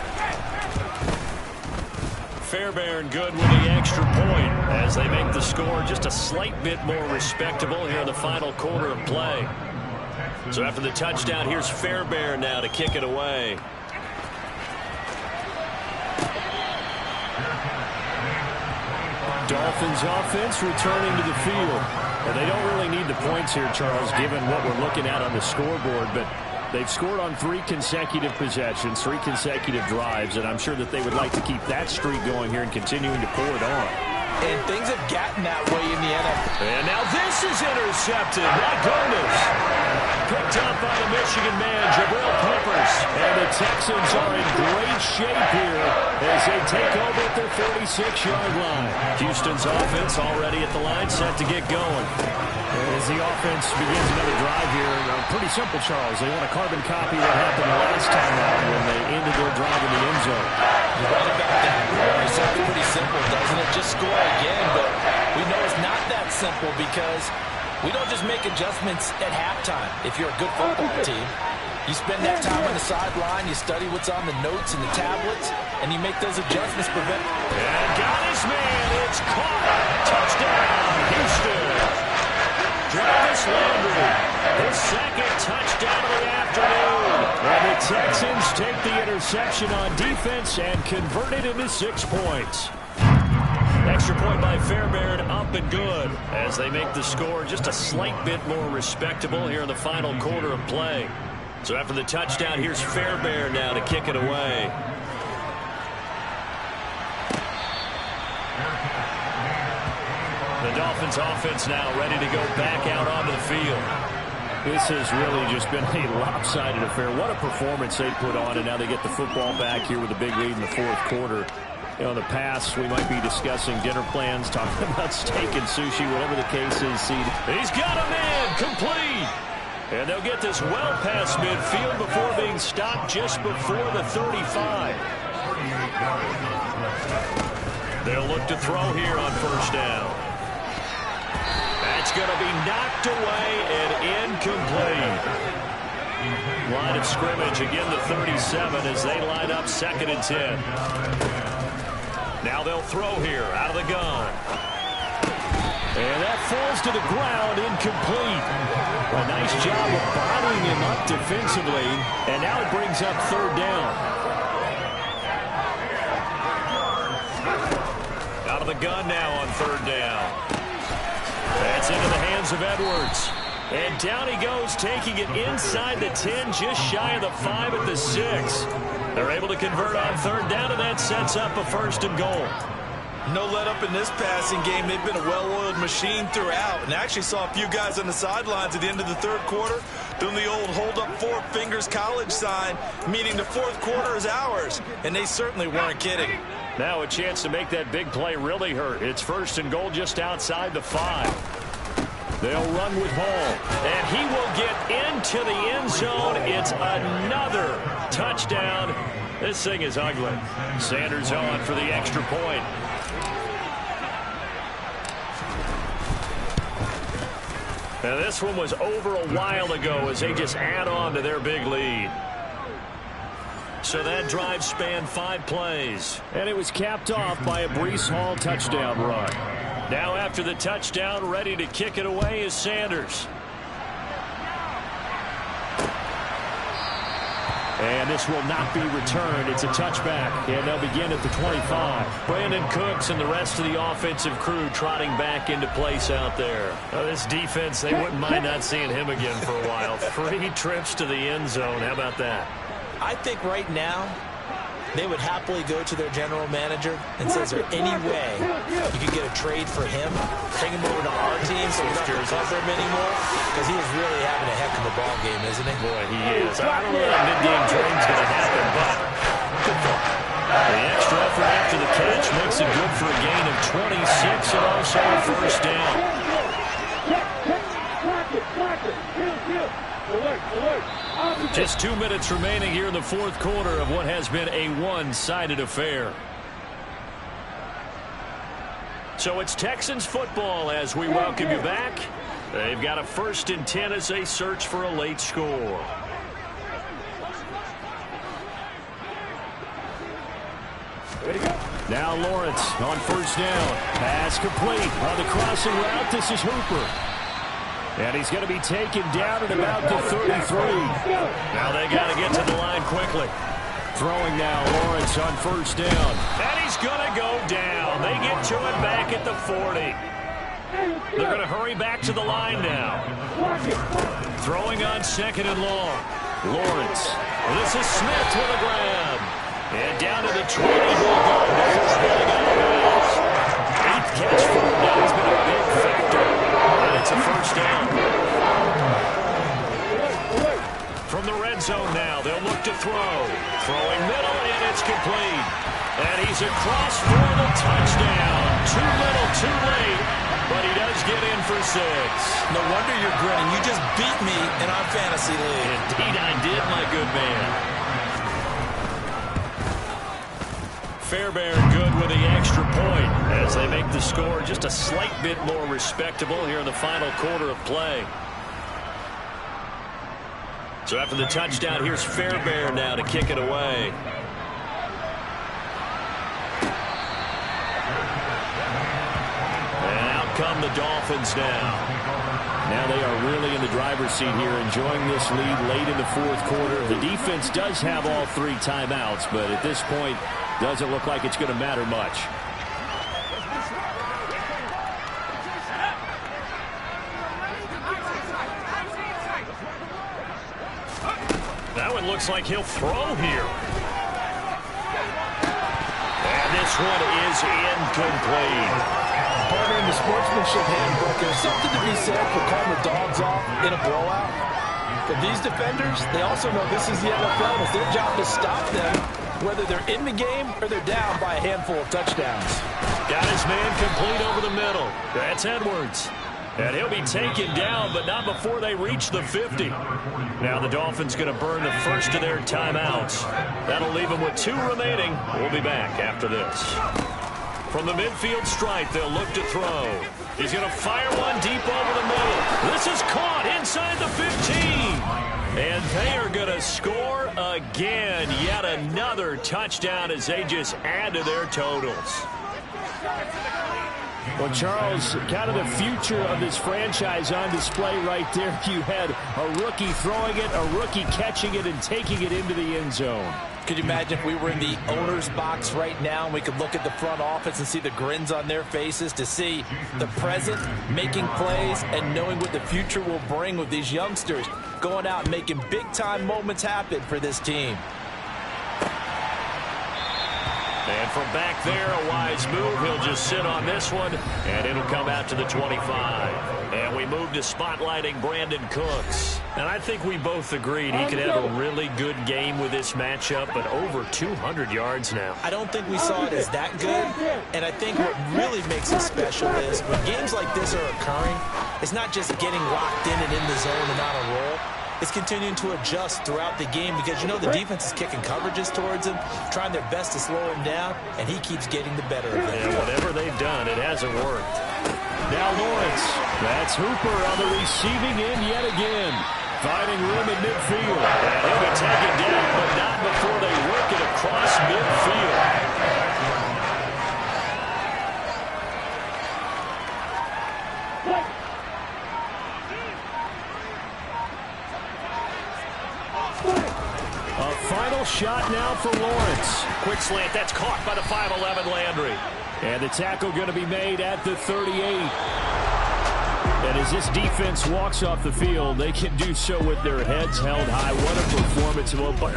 Fairbairn good with the extra point as they make the score just a slight bit more respectable here in the final quarter of play. So after the touchdown, here's Fairbairn now to kick it away. Dolphins offense returning to the field. And they don't really need the points here, Charles, given what we're looking at on the scoreboard. But they've scored on 3 consecutive possessions, 3 consecutive drives. And I'm sure that they would like to keep that streak going here and continuing to pour it on. And things have gotten that way in the NFL. And now this is intercepted. My goodness. Picked up by the Michigan man, Jabril Peppers. And the Texans are in great shape here as they take over at their 46-yard line. Houston's offense already at the line, set to get going. As the offense begins another drive here, pretty simple, Charles. They want to carbon copy what happened last time out when they ended their drive in the end zone. You're right about that. It sounds pretty simple, doesn't it? Just score again, but we know it's not that simple because we don't just make adjustments at halftime. If you're a good football team, you spend that time on the sideline, you study what's on the notes and the tablets, and you make those adjustments. And got his man. It's caught. Touchdown, Houston. Jarvis Landry, his 2nd touchdown of the afternoon. And the Texans take the interception on defense and convert it into 6 points. Extra point by Fairbairn, up and good as they make the score just a slight bit more respectable here in the final quarter of play. So after the touchdown, here's Fairbairn now to kick it away. The Dolphins offense now ready to go back out onto the field. This has really just been a lopsided affair. What a performance they put on, and now they get the football back here with a big lead in the 4th quarter. You know, in the past, we might be discussing dinner plans, talking about steak and sushi, whatever the case is. He's got a man, complete. And they'll get this well past midfield before being stopped just before the 35. They'll look to throw here on 1st down. That's going to be knocked away and incomplete. Line of scrimmage, again the 37 as they line up 2nd and 10. Now they'll throw here out of the gun. And that falls to the ground, incomplete. A nice job of bottling him up defensively. And now it brings up 3rd down. Out of the gun now on 3rd down. That's into the hands of Edwards. And down he goes, taking it inside the 10, just shy of the 5 at the 6. They're able to convert on 3rd down, and that sets up a 1st and goal. No let up in this passing game. They've been a well-oiled machine throughout. And I actually saw a few guys on the sidelines at the end of the 3rd quarter doing the old hold up 4 fingers college sign, meaning the 4th quarter is ours. And they certainly weren't kidding. Now a chance to make that big play really hurt. It's 1st and goal just outside the 5. They'll run with Hall, and he will get into the end zone. It's another touchdown. This thing is ugly. Sanders on for the extra point. Now, this one was over a while ago as they just add on to their big lead. So that drive spanned 5 plays. And it was capped off by a Breece Hall touchdown run. Now after the touchdown, ready to kick it away is Sanders. And this will not be returned. It's a touchback, and they'll begin at the 25. Brandon Cooks and the rest of the offensive crew trotting back into place out there. Now, this defense, they wouldn't mind not seeing him again for a while. 3 trips to the end zone. How about that? I think right now they would happily go to their general manager and say, is there any way you could get a trade for him, bring him over to our team so we don't have to cover him anymore? Because he is really having a heck of a ball game, isn't he? Boy, he is. I don't know that mid-game trade's going to happen, but the extra effort after the catch makes it good for a gain of 26 and also a first down. Just 2 minutes remaining here in the fourth quarter of what has been a one-sided affair. So it's Texans football as we welcome you back. They've got a 1st and 10 as they search for a late score. Now Lawrence on first down. Pass complete on the crossing route. This is Hooper. And he's going to be taken down at about the 33. Now they got to get to the line quickly. Throwing now, Lawrence on first down. And he's going to go down. They get to it back at the 40. They're going to hurry back to the line now. Throwing on 2nd and long. Lawrence. This is Smith with a grab. And down to the 20. He'll go. There's Billy Gomez. 8th catch for him. Now he's been a big factor. And it's a first down. From the red zone now, they'll look to throw. Throwing middle, and it's complete. And he's across for the touchdown. Too little, too late. But he does get in for 6. No wonder you're grinning. You just beat me in our fantasy league. Indeed I did, my good man. Fairbairn good with the extra point as they make the score just a slight bit more respectable here in the final quarter of play. So after the touchdown, here's Fairbairn now to kick it away. And out come the Dolphins now. Now they are really in the driver's seat here, enjoying this lead late in the fourth quarter. The defense does have all 3 timeouts, but at this point, doesn't look like it's going to matter much. That one looks like he'll throw here. And this one is incomplete. Partner, in the sportsmanship handbook, there's something to be said for calling the dogs off in a blowout. But these defenders, they also know this is the NFL, and it's their job to stop them, whether they're in the game or they're down by a handful of touchdowns. Got his man complete over the middle. That's Edwards. And he'll be taken down, but not before they reach the 50. Now the Dolphins going to burn the first of their timeouts. That'll leave them with 2 remaining. We'll be back after this. From the midfield stripe, they'll look to throw. He's going to fire one deep over the middle. This is caught inside the 15. And they are going to score again. Yet another touchdown as they just add to their totals. Well, Charles, kind of the future of this franchise on display right there. You had a rookie throwing it, a rookie catching it, and taking it into the end zone. Could you imagine if we were in the owner's box right now and we could look at the front office and see the grins on their faces, to see the present making plays and knowing what the future will bring with these youngsters going out and making big-time moments happen for this team. And from back there, a wise move. He'll just sit on this one, and it'll come out to the 25. And we move to spotlighting Brandon Cooks. And I think we both agreed he could have a really good game with this matchup, but over 200 yards now. I don't think we saw it as that good, and I think what really makes it special is when games like this are occurring, it's not just getting locked in and in the zone and on a roll. It's continuing to adjust throughout the game because, you know, the defense is kicking coverages towards him, trying their best to slow him down, and he keeps getting the better of it. And whatever they've done, it hasn't worked. Now Lawrence. That's Hooper on the receiving end yet again. Finding room at midfield. And he'll be taken down, but not before they work it across midfield. A final shot now for Lawrence. Quick slant, that's caught by the 5'11" Landry. And the tackle going to be made at the 38. And as this defense walks off the field, they can do so with their heads held high. What a performance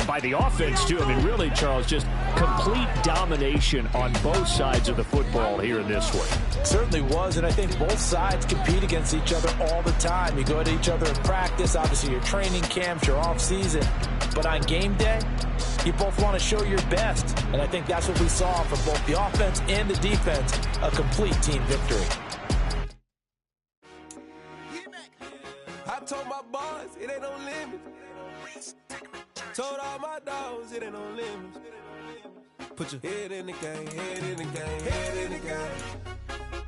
by the offense, too. I mean, really, Charles, just complete domination on both sides of the football here in this one. Certainly was, and I think both sides compete against each other all the time. You go to each other in practice, obviously your training camps, your off-season. But on game day, you both want to show your best. And I think that's what we saw from both the offense and the defense, a complete team victory. I told my boys, it ain't no limit. Told all my dogs, it ain't no limit. Put your head in the game, head in the game, head in the game.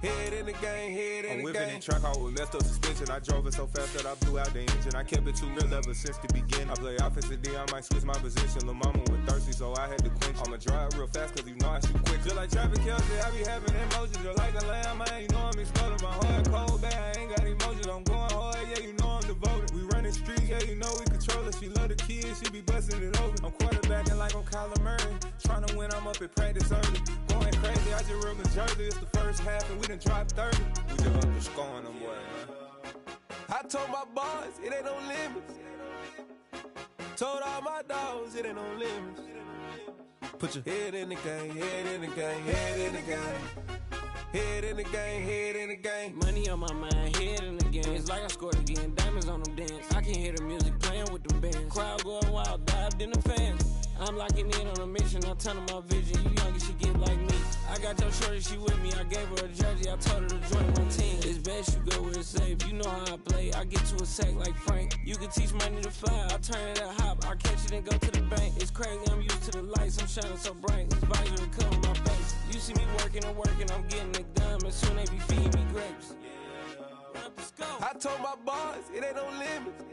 Head in the game, head in the game. I'm whipping the track out with messed up suspension. I drove it so fast that I blew out the engine. I kept it too real ever since the beginning. I play offensive D, I might switch my position. Lil' mama was thirsty, so I had to quench. I'ma drive real fast, cause you know I shoot quick. Just like Travis Kelce, I be having emotions. Just like a lamb, man, you know I'm exploding. My heart cold, bad, I ain't got emotions. I'm going hard, yeah, you know I'm devoted. We running streets, yeah, you know we control it. She love the kids, she be busting it open. I'm quarterbacking like I'm Kyler Murray. Trying to win, I'm up at practice early. Going crazy, I just rub a jersey. It's the first half, and we done dropped 30. We just underscoring them, boy, man. I told my boys, it ain't no limits. Told all my dogs, it ain't no limits. Put your head in the game, head in the game, head in the game. Head in the game, head in the game. Money on my mind, head in the game. It's like I scored again, diamonds on them dance. I can hear the music playing with them bands. Crowd going wild, dived in the fans. I'm locking in on a mission, I turn on my vision. You young, she get like me. I got your shorty, she with me. I gave her a jersey, I told her to join my team. It's best you go where it's safe. You know how I play, I get to a sack like Frank. You can teach money to fly, I turn it at hop. I catch it and go to the bank. It's crazy, I'm used to the lights, I'm shining so bright. This visor to cover my face. You see me working and working, I'm getting it done. And soon they be feeding me grapes. I told my boys, it ain't no limits.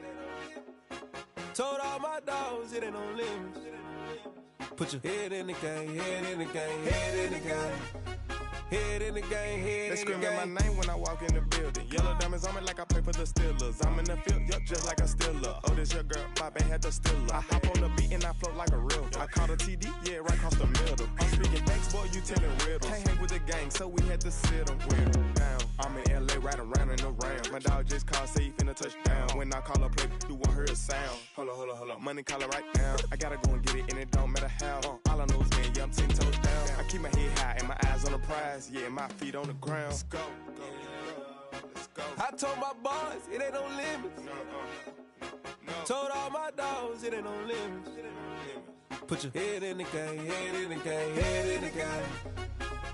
Told all my dogs, it ain't no limits. Put your head in the game, head in the game, head in the game. Head in the game, head in the game. They screaming my name when I walk in the building. Yellow diamonds on me like I play for the Steelers. I'm in the field, yup, just like a Steeler. Oh, this your girl, my band had the Steeler. I hop on the beat and I float like a real. I caught a TD, yeah, right across the middle. I'm speaking thanks, boy, you telling riddles. Can't hang with the gang, so we had to sit them with them down. I'm in LA, riding around in the round. My dog just called, say he finna touch down. When I call a play, you won't hear a sound. Hold up, money caller right now. I gotta go and get it, and it don't matter how. All I know is, man, yeah, I'm 10 toes down. I keep my head high and my eyes on the prize. Yeah, my feet on the ground. Let's go. Let's go. I told my boys, it ain't no limits. No. Told all my dogs, it ain't no limits. Put your head in the game, head in the game, head in the game.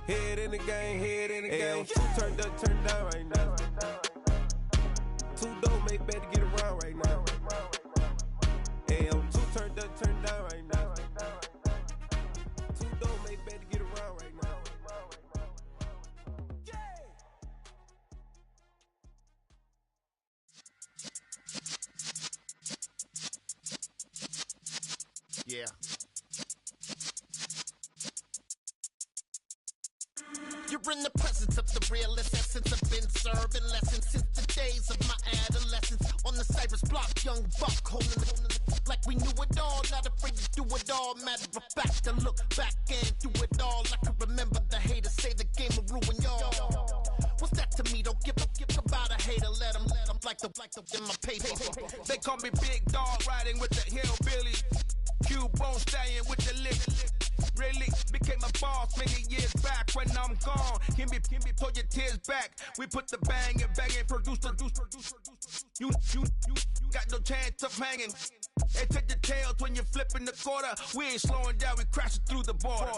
Head in the game, head in the game. Turned up, turned down right now. Two dope make better get around right now. Hey, I'm two turned up, turned down right now. Two dope make better get around right now. Yeah. You're in the presence of the realest essence. I've been serving lessons since the days of my adolescence. On the Cypress block, young buck holding the like we knew it all. Not afraid to do it all. Matter of fact, to look back and do it all. I can remember the haters say the game will ruin y'all. What's that to me? Don't give about a hater. Let them like the in my paper. They call me Big Dog, riding with the hillbillies. Q-Bone staying with the lick. Really became a boss many years back when I'm gone. Can be pull your tears back. We put the bang and produce. You got no chance of hanging. They take the tails when you're flipping the quarter. We ain't slowing down, we crashing through the border.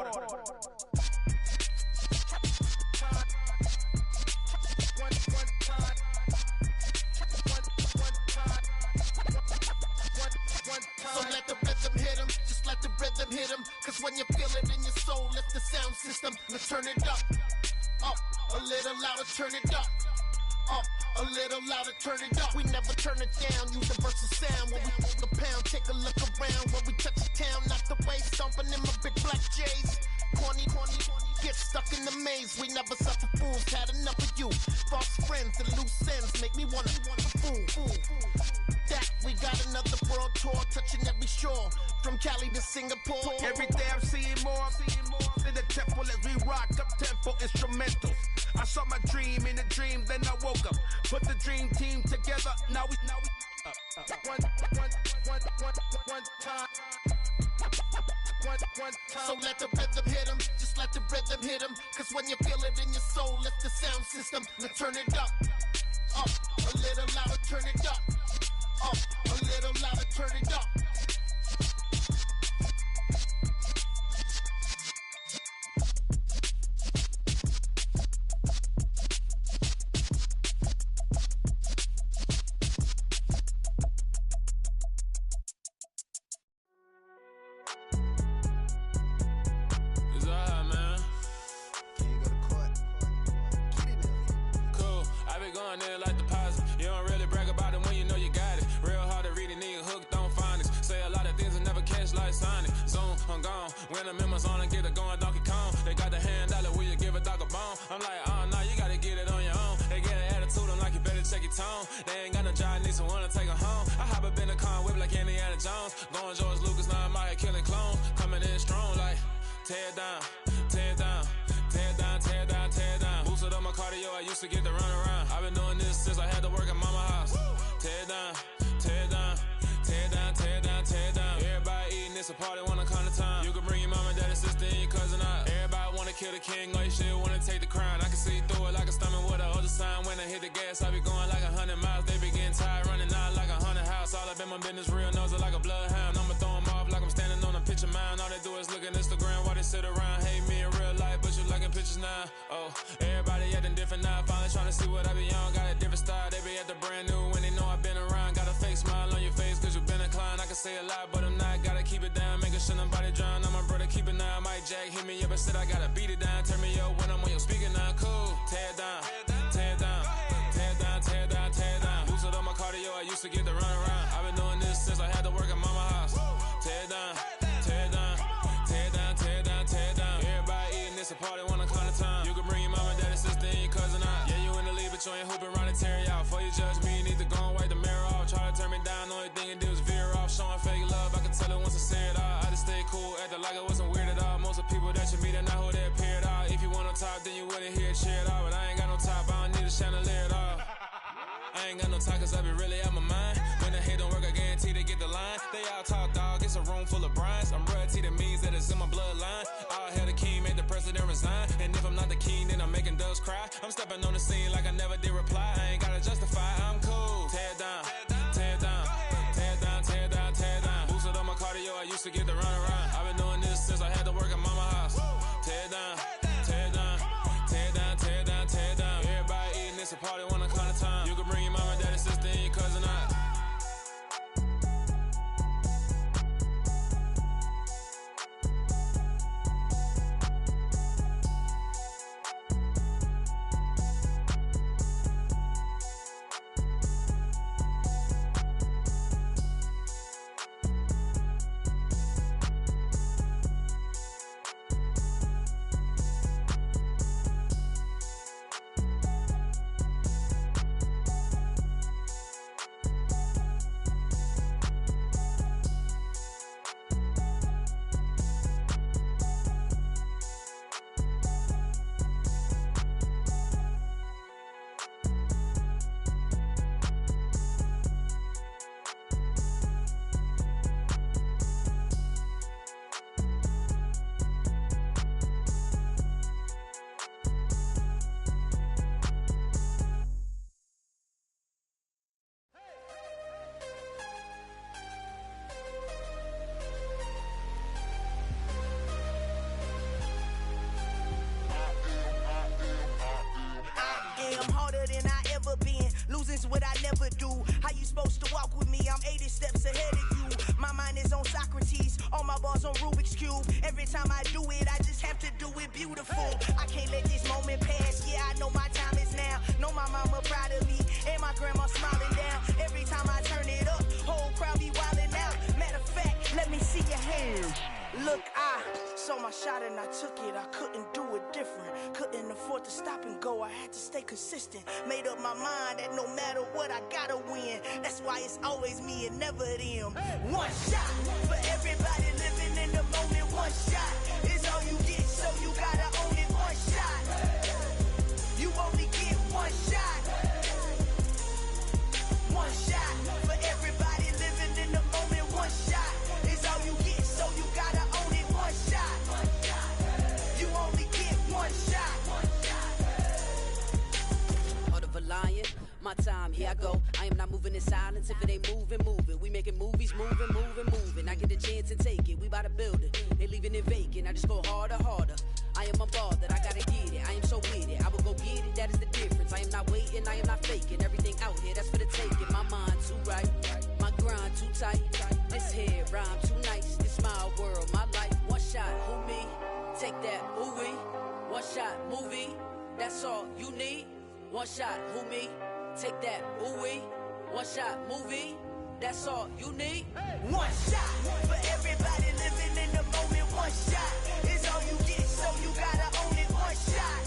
So let the rhythm hit him, just let the rhythm hit him. Cause when you feel it in your soul, lift the sound system. Let's turn it up, a little louder, turn it up. Up, a little louder, turn it up. We never turn it down. Universal sound when we the pound. Take a look around when we touch the town. Not the way stomping in my big black J's. Corny, get stuck in the maze. We never suffer fools. Had enough of you. False friends and loose ends make me wanna fool. That we got another world tour, touching every shore, from Cali to Singapore. Every day I'm seeing more in the temple as we rock up tempo instrumentals. I saw my dream in a dream, then I woke up. Put the dream team together. Now we one time. So let the rhythm hit him, just let the rhythm hit him. Cause when you feel it in your soul, lift the sound system and turn it up. Up, a little louder, turn it up. Up, a little louder, turn it up. When I'm in my zone and get it going Donkey Kong. They got the hand dollar, will you give a dog a bone? I'm like, oh no, you gotta get it on your own. They get an attitude, I'm like, you better check your tone. They ain't got no job, need someone to take her home. I hop up in the car, whip like Indiana Jones. Going George Lucas, now I'm out here killing clones. Coming in strong like, tear down, tear down, tear down, tear down, tear down. Boosted up my cardio, I used to get to run around. I've been doing this since I had to work at mama house. Tear down, tear down, tear down, tear down, tear down. Everybody eating, it's a party, wanna come to time. You can bring your mama, daddy, sister, and your cousin out. Everybody wanna kill the king, or you shit wanna take the crown. I can see through it like a stomach with a other sign. When I hit the gas, I be going like 100 miles. They be getting tired, running out like 100 house. All up in my business, real nose like a bloodhound. I'ma throw them off like I'm standing on a picture mound. All they do is look at Instagram while they sit around. Hate me in real life, but you liking pictures now. Oh, everybody acting different now. Finally trying to see what I be on. Got a different style, they be at the brand new when they know I've been around. Got a fake smile on your face, cause you been inclined. I can say a lot, but I'm not. Gotta keep it down, making sure nobody drown. I'm my brother, keep it now. Mike Jack hit me up and said I gotta beat it down. Turn me up when I'm on your speaker now. Cool, tear down, tear down, tear down, tear down, tear down. Boosted up my cardio, I used to get to run around. I've been doing this since I had to work at mama house. Tear down, tear down, tear down, tear down, tear down. Everybody eating, it's a party, wanna come to time. You can bring your mama, daddy, sister, and your cousin out. Yeah, you in the lead, but you ain't hooping around and tear you out. Before you judge me, you need to go and wipe the mirror off. Try to turn me down, the only thing you do is veer off. Showing fake love, I can tell it once I say it all. I just stay cool, acting like I wasn't weird at all. Most of the people that you meet are not who they appear at all. If you want on top, then you wouldn't hear it cheer at all. But I ain't got no top, I don't need a chandelier at all. I ain't got no time, cause I be really out my mind. When the hate don't work, I guarantee they get the line. They all talk, dog, it's a room full of brinds. I'm royalty, that means that it's in my bloodline. All hell the king, made the president resign. And if I'm not the king, then I'm making doves cry. I'm stepping on the scene like I never did reply. I ain't gotta justify, I'm cool. Tear down, tear down, tear down, tear down, tear down. Boosted up my cardio, I used to get to run around. I've been doing this since I had to work at mama house. Tear down, tear down, tear down, tear down, tear down. Everybody eating, it's a party, wanna come to time. You can bring your mama, daddy, sister, and your cousin out. Losing's what I never do. How you supposed to walk with me? I'm 80 steps ahead of you. My mind is on Socrates, all my bars on Rubik's Cube. Every time I do it, I just have to do it beautiful. I can't let this moment pass. Yeah, I know my time is now. Know my mama proud of shot and I took it, I couldn't do it different. Couldn't afford to stop and go, I had to stay consistent. Made up my mind that no matter what, I gotta win. That's why it's always me and never them. One shot for everybody living in the moment. One shot is all you get, so you gotta own it. One shot, you only get one shot. One shot for everybody living in the moment. One shot is all you get, so you gotta own it. One shot, you only get one shot. Heart of a lion, my time, here I go. I am not moving in silence. If it ain't moving, moving. We making movies, moving, moving, moving. I get the chance to take it. We bout to build it. They leaving it vacant. I just go harder, harder. I am unbothered. I gotta get it. I am so with it. I will go get it. That is the difference. I am not waiting. I am not faking. Everything out here, that's for the taking. My mind too right. My grind too tight. This here rhyme too nice. This my world, my life. One shot, who me? Take that, ooh we. One shot, movie. That's all you need. One shot, who me? Take that, ooh we. One shot, movie. That's all you need. One shot for everybody living in the moment. One shot is all you get, so you gotta own it. One shot,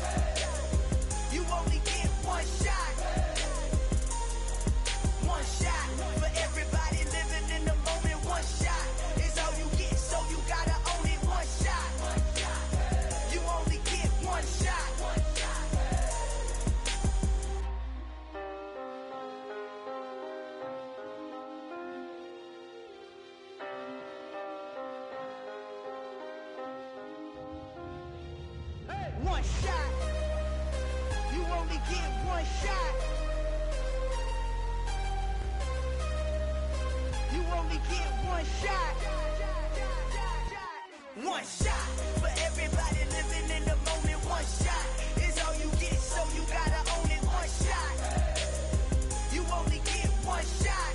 you only get one shot. One shot for everybody living in the moment. One shot is all you get, so you gotta own it. One shot, you only get one shot. One shot, you only get one shot. You only get one shot. One shot for everybody living in the moment. One shot is all you get, so you gotta own it. One shot, you only get one shot.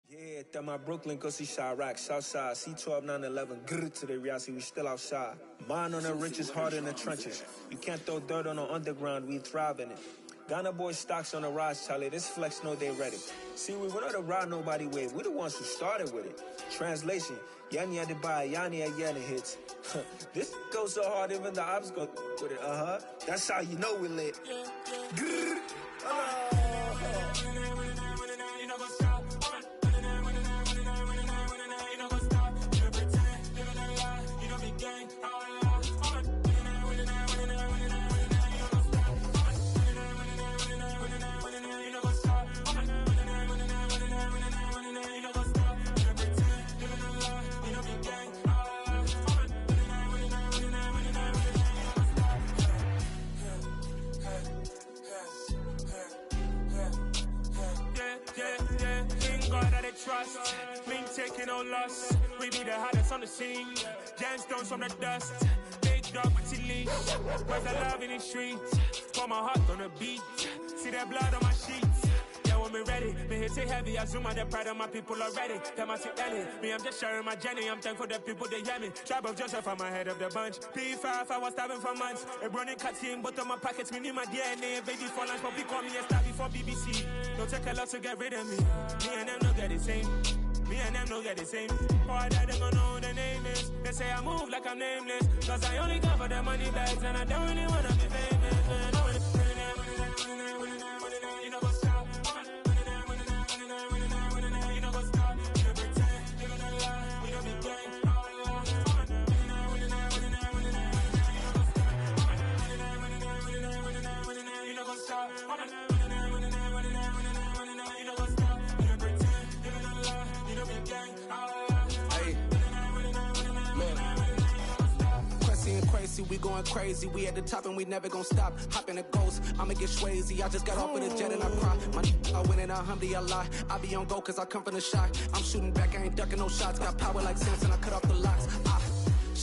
Yeah, that my Brooklyn, go see Chirac, Southside, C12, 911, grrr to the reality, we still outside. Mine on the riches, hard in the trenches. You can't throw dirt on the underground, we thrive in it. Ghana boys stocks on the rise, Charlie, this flex know they ready. See, we went on the ride nobody with, we the ones who started with it. Translation, Yani had to buy, Yani had Yana hits. This goes so hard, even the ops go with it, That's how you know we lit. Grrr, trust, mean taking no loss. We be the hottest on the scene. Gemstones from the dust. Big dog with leash. Where's the love in the streets? Pour my heart on the beat. See that blood on my sheets. Yeah, when me ready, me hit it heavy. I zoom out the pride of my people already. Them I see Ellie. Me, I'm just sharing my journey. I'm thankful that people they hear me. Tribe of Joseph, I'm ahead of the bunch. P5, I was starving for months. A running cut in, but on my pockets, me need my DNA. Baby for lunch, but we call me a star before BBC. Don't take a lot to get rid of me. Me and them no get the same. Me and them no get the same. Boy, that they gonna know who the name is. They say I move like I'm nameless. Cause I only come for the money bags. And I don't really wanna be famous. You know what's up? You know what's up? You know pretend. You know lie. We don't be gang. You know what's up? Crazy, we going crazy. We at the top and we never gonna stop. Hop in a ghost, I'ma get swayzy. I just got off with a jet and I cry. My I win and alhamdulillah. I be on go cause I come from the shot. I'm shooting back, I ain't ducking no shots. Got power like Samson, I cut off the locks.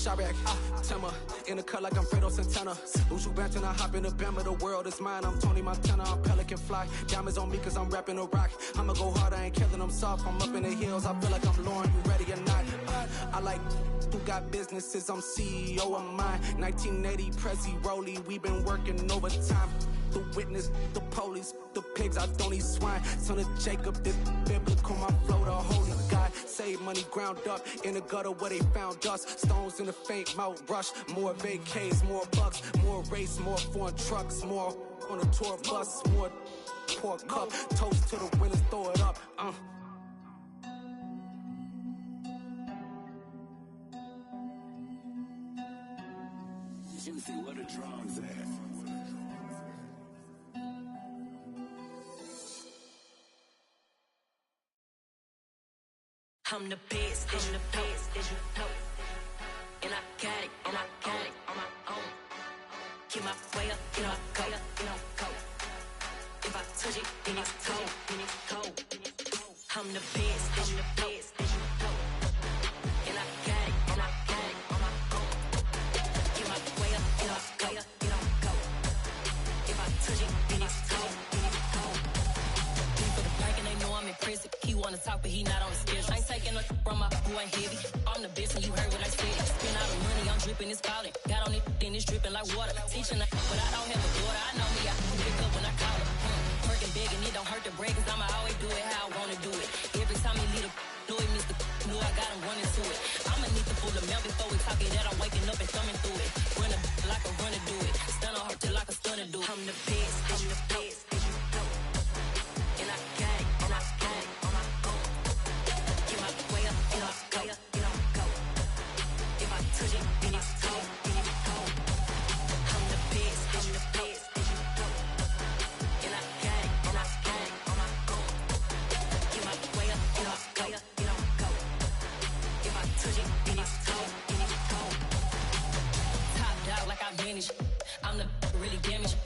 Chirac. Timber in the cut like I'm Fredo Santana. Buju Banton, I hop in the Bama, the world is mine. I'm Tony Montana, I'm Pelican Fly. Diamonds on me cause I'm rapping a rock. I'ma go hard, I ain't killing them soft. I'm up in the hills, I feel like I'm Lauren, you ready or not? I like who got businesses, I'm CEO of mine. 1980 Prezi Rolly, we been working overtime. The witness, the police, the pigs, I don't eat swine. Son of Jacob, this biblical, my flow, the holy God. Save money ground up in the gutter where they found us. Stones in the faint mouth rush. More vacays, more bucks, more race, more foreign trucks, more on a tour bus, more pour cup. Toast to the winners, throw it up. Juicy, where the drums at? I'm the best, and the best, as you know. And I got it, and I got it on my own. Get my way up, get my go, go. If I touch it, then it's cold, then it's cold. I'm the best, and the best, as you know. And I got it, and I got it on my own. Get my way up, get my go. If I touch it, then it's cold, then it's cold. People the bank and they know I'm in prison. He wanna talk, but he not on the schedule. I ain't taking no from my boy heavy. I'm the best and you heard what I said. Spend all the money, I'm dripping, it's falling. Got on it, then it's dripping like water. Teaching but I don't have a daughter. I know me, I can pick up when I call her. Working big and it don't hurt to break, cause I'ma always do it how I wanna do it. Every time he lead a know it, Mr. Know I got him running to it. I'ma need to pull the mail before we talk it that I'm waking up and thumbing through it. Run a like a runner do it. Stun on her till like a stunner do it. I'm the best, I'm the best, as you know. And I got it, and I got it on my own. Get my way up, get my go. If I touch it, then it's cold, then it's cold. I'm the best, as you know. And I got it, and I got it on my own. Get my way up, get my go. If I touch it, then it's cold, then it's cold. Top dog like I vanished. I'm the really damaged.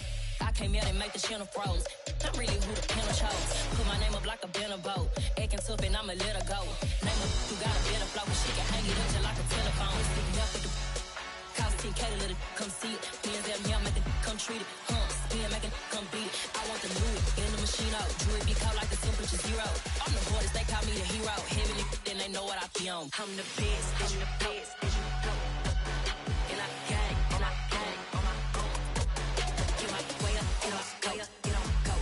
I came out and make the channel froze. I'm really who the panel chose. Put my name up like a banner boat. Acting tough and I'ma let her go. Name her who got a better flow. She can hang it up just like a telephone. Sticking up with the cost 10K to let it come see it. Hands out here, make it come treat it. Spin, make it come beat it. I want the Louis in the machine out. Jewelry be caught like the temperature zero. I'm the hardest, they call me the hero. Heavy then they know what I be on. I'm the best, I'm the best, as you know. And I got it, and I got it on my own. Get my way up, get my go.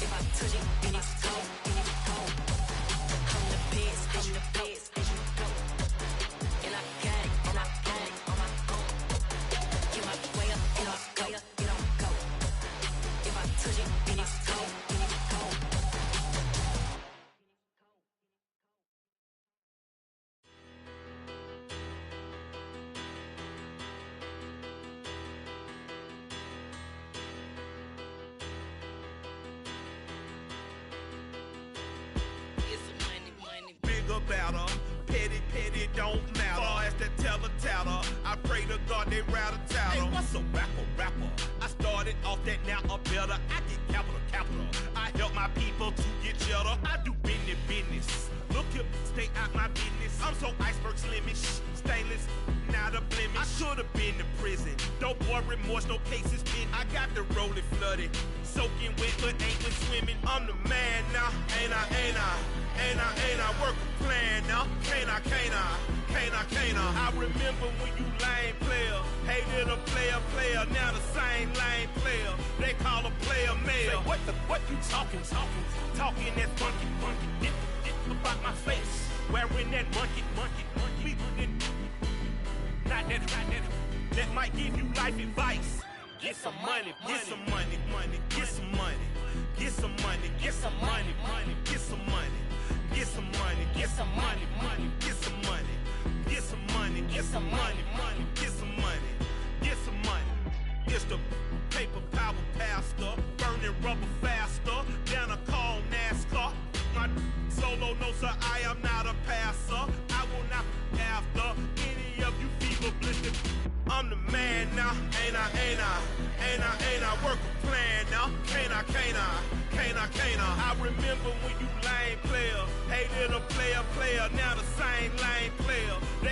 If I touch it, then it's cold, then it's cold. I'm the best, as you know. And I got it, and I got it on my own. Get my way up, get my go. If I touch it, then it's cold, then it's cold. Bigger, better, petty, don't matter. Far as that teller, I pray to God they rattle tattle. Hey, what's a rapper? I started off that, now I'm better. I get capital. I help my people to get cheddar. I do business. Look here, stay out my business. I'm so iceberg slimish, stainless, not a blemish. I should've been to prison. Don't boy remorse, no cases pinned. I got the rolling flooded, soaking wet, but ain't been swimming. I'm the man now, ain't I work a plan now. Can't I? I remember when you lame player, hated a player, now the same lame player. They call a player male. Say, what you talking? Talking that funky. Get about my face, wearing that monkey. We not that might give you life advice. Get some money. It's the paper power pastor, burning rubber faster than a call NASCAR. My solo, no sir, I am not a passer. I will not after any of you fever blistered. I'm the man now, ain't I work a plan now. Can't I? I remember when you lame player, hated a player, now the same lame player. They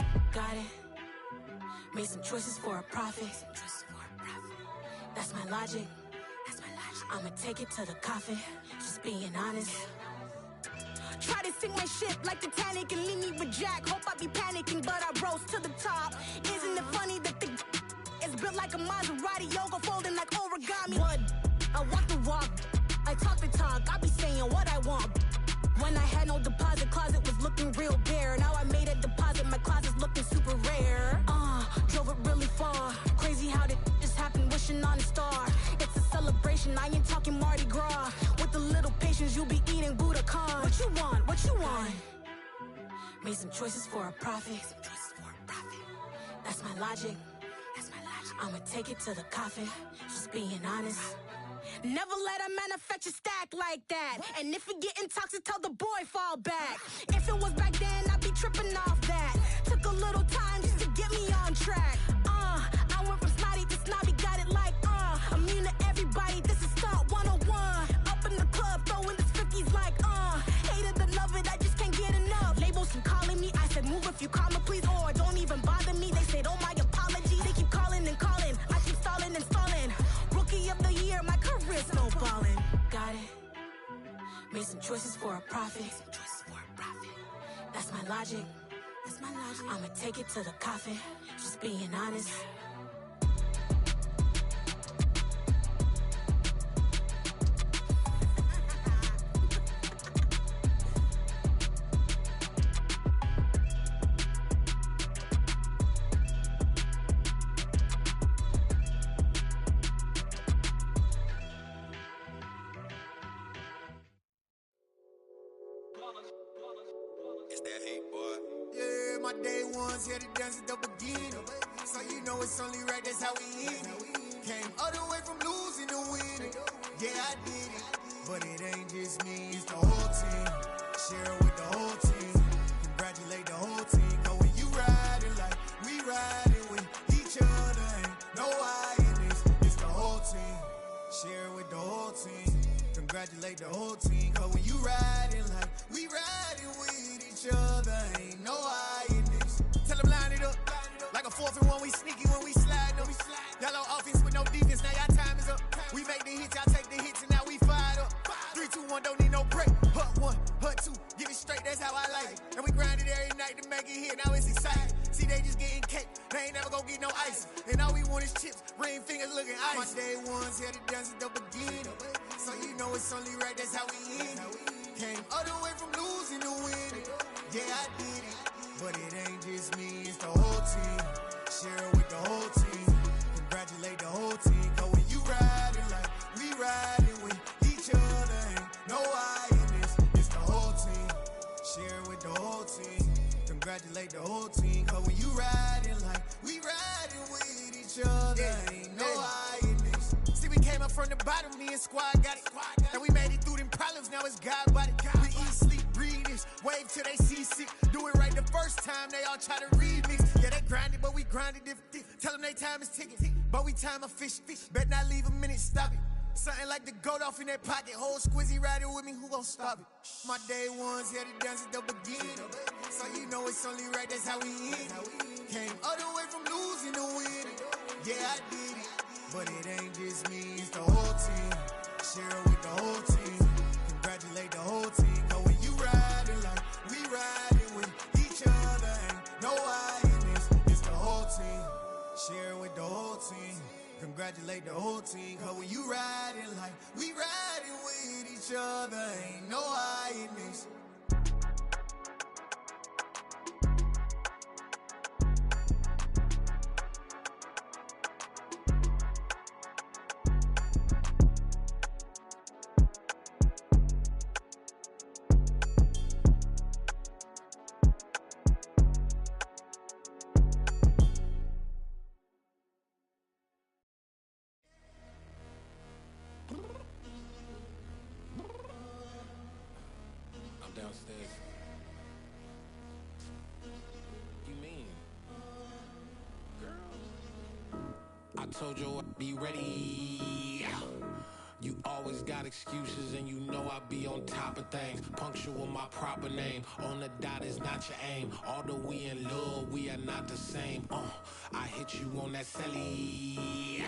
Got it. Made some choices for a profit. That's my logic. I'ma take it to the coffin. Just being honest. Try to sink my ship like Titanic and leave me with Jack. Hope I be panicking, but I rose to the top. Isn't it funny that the is built like a Maserati, yoga folding like origami? What? I walk the walk, I talk the talk, I be saying what I want. When I had no deposit, closet was looking real bare. Now I made a deposit, my closet's looking super rare. Drove it really far. Crazy how did just happen, wishing on a star. It's a celebration, I ain't talking Mardi Gras. With a little patience, you'll be eating Budokan. What you want? What you want? Made some choices for a profit. That's my logic. I'ma take it to the coffin. Just being honest. Never let a manufacture stack like that. And if it getting toxic, tell the boy fall back. If it was back then, I'd be tripping off that. Took a little time just to get me on track. I went from snotty to snobby, got it like immune to everybody, this is stunt 101. Up in the club, throwing the 50s like hated to love it, I just can't get enough. Labels keep calling me, I said move if you call me please, or don't even bother me. They said oh my apology, they keep calling and calling, I keep stalling and stalling. Rookie of the year, my career snowballing. Got it. Made some choices for a profit. That's my logic. I'ma take it to the coffin. Just being honest. It's that hate, boy. Yeah, my day ones here to dance at the beginning. So you know it's only right, that's how we end it. Came all the way from losing to winning. Yeah, I did it. But it ain't just me, it's the whole team. Share it with the whole team. Congratulate the whole team. Cause when you riding like we riding with each other, ain't no I in this. It's the whole team. Share it with the whole team. Congratulate the whole team. Cause when you riding like we riding with each other, ain't no I in this. Tell them line it up. Like a 4th and 1, we sneaky when we slide them. Yellow offense with no defense, now y'all time is up. We make the hits, y'all take the hits, and now we fired up. 3, 2, 1, don't need no break. Hut 1, hut 2, get it straight, that's how I like it. And we grind it every night to make it hit, now it's exciting. See, they just getting cake, they ain't never gonna get no ice. And all we want is chips, ring fingers looking ice. My day ones here to dance at the beginning. So you know it's only right, that's how we end it. Came all the way from losing to winning. Yeah, I did it. But it ain't just me, it's the whole team. Share it with the whole team. Congratulate the whole team. Cause when you riding like we riding with each other, ain't no I in this. It's the whole team. Share it with the whole team. Congratulate the whole team. Cause when you riding like we riding with each other, ain't no I in this. See, we came up from the bottom, me and squad got it. And we made it through them problems, now it's God body. We eat, sleep, breathe this. Wave till they see sick. Do it right the first time, they all try to remix. Yeah, they grinded, but we grinded different. Tell them they time is ticking, but we time a fish. Bet not leave a minute, stop it. Something like the goat off in that pocket. Whole squizzy riding with me, who gon' stop it? My day ones here to dance at the beginning. So you know it's only right, that's how we end it. Came all the way from losing to winning. Yeah, I did it. But it ain't just me, it's the whole team. Share it with the whole team. Congratulate the whole team. Cause when you riding like we riding with each other, ain't no I in this. It's the whole team. Share it with the whole team. Congratulate the whole team. Cause when you riding like we riding with each other, ain't no I in this. Downstairs. You mean? Girl, I told you I'd be ready. You always always got excuses, and you know I be on top of things. Punctual my proper name. On the dot is not your aim. Although we in love, we are not the same. I hit you on that celly.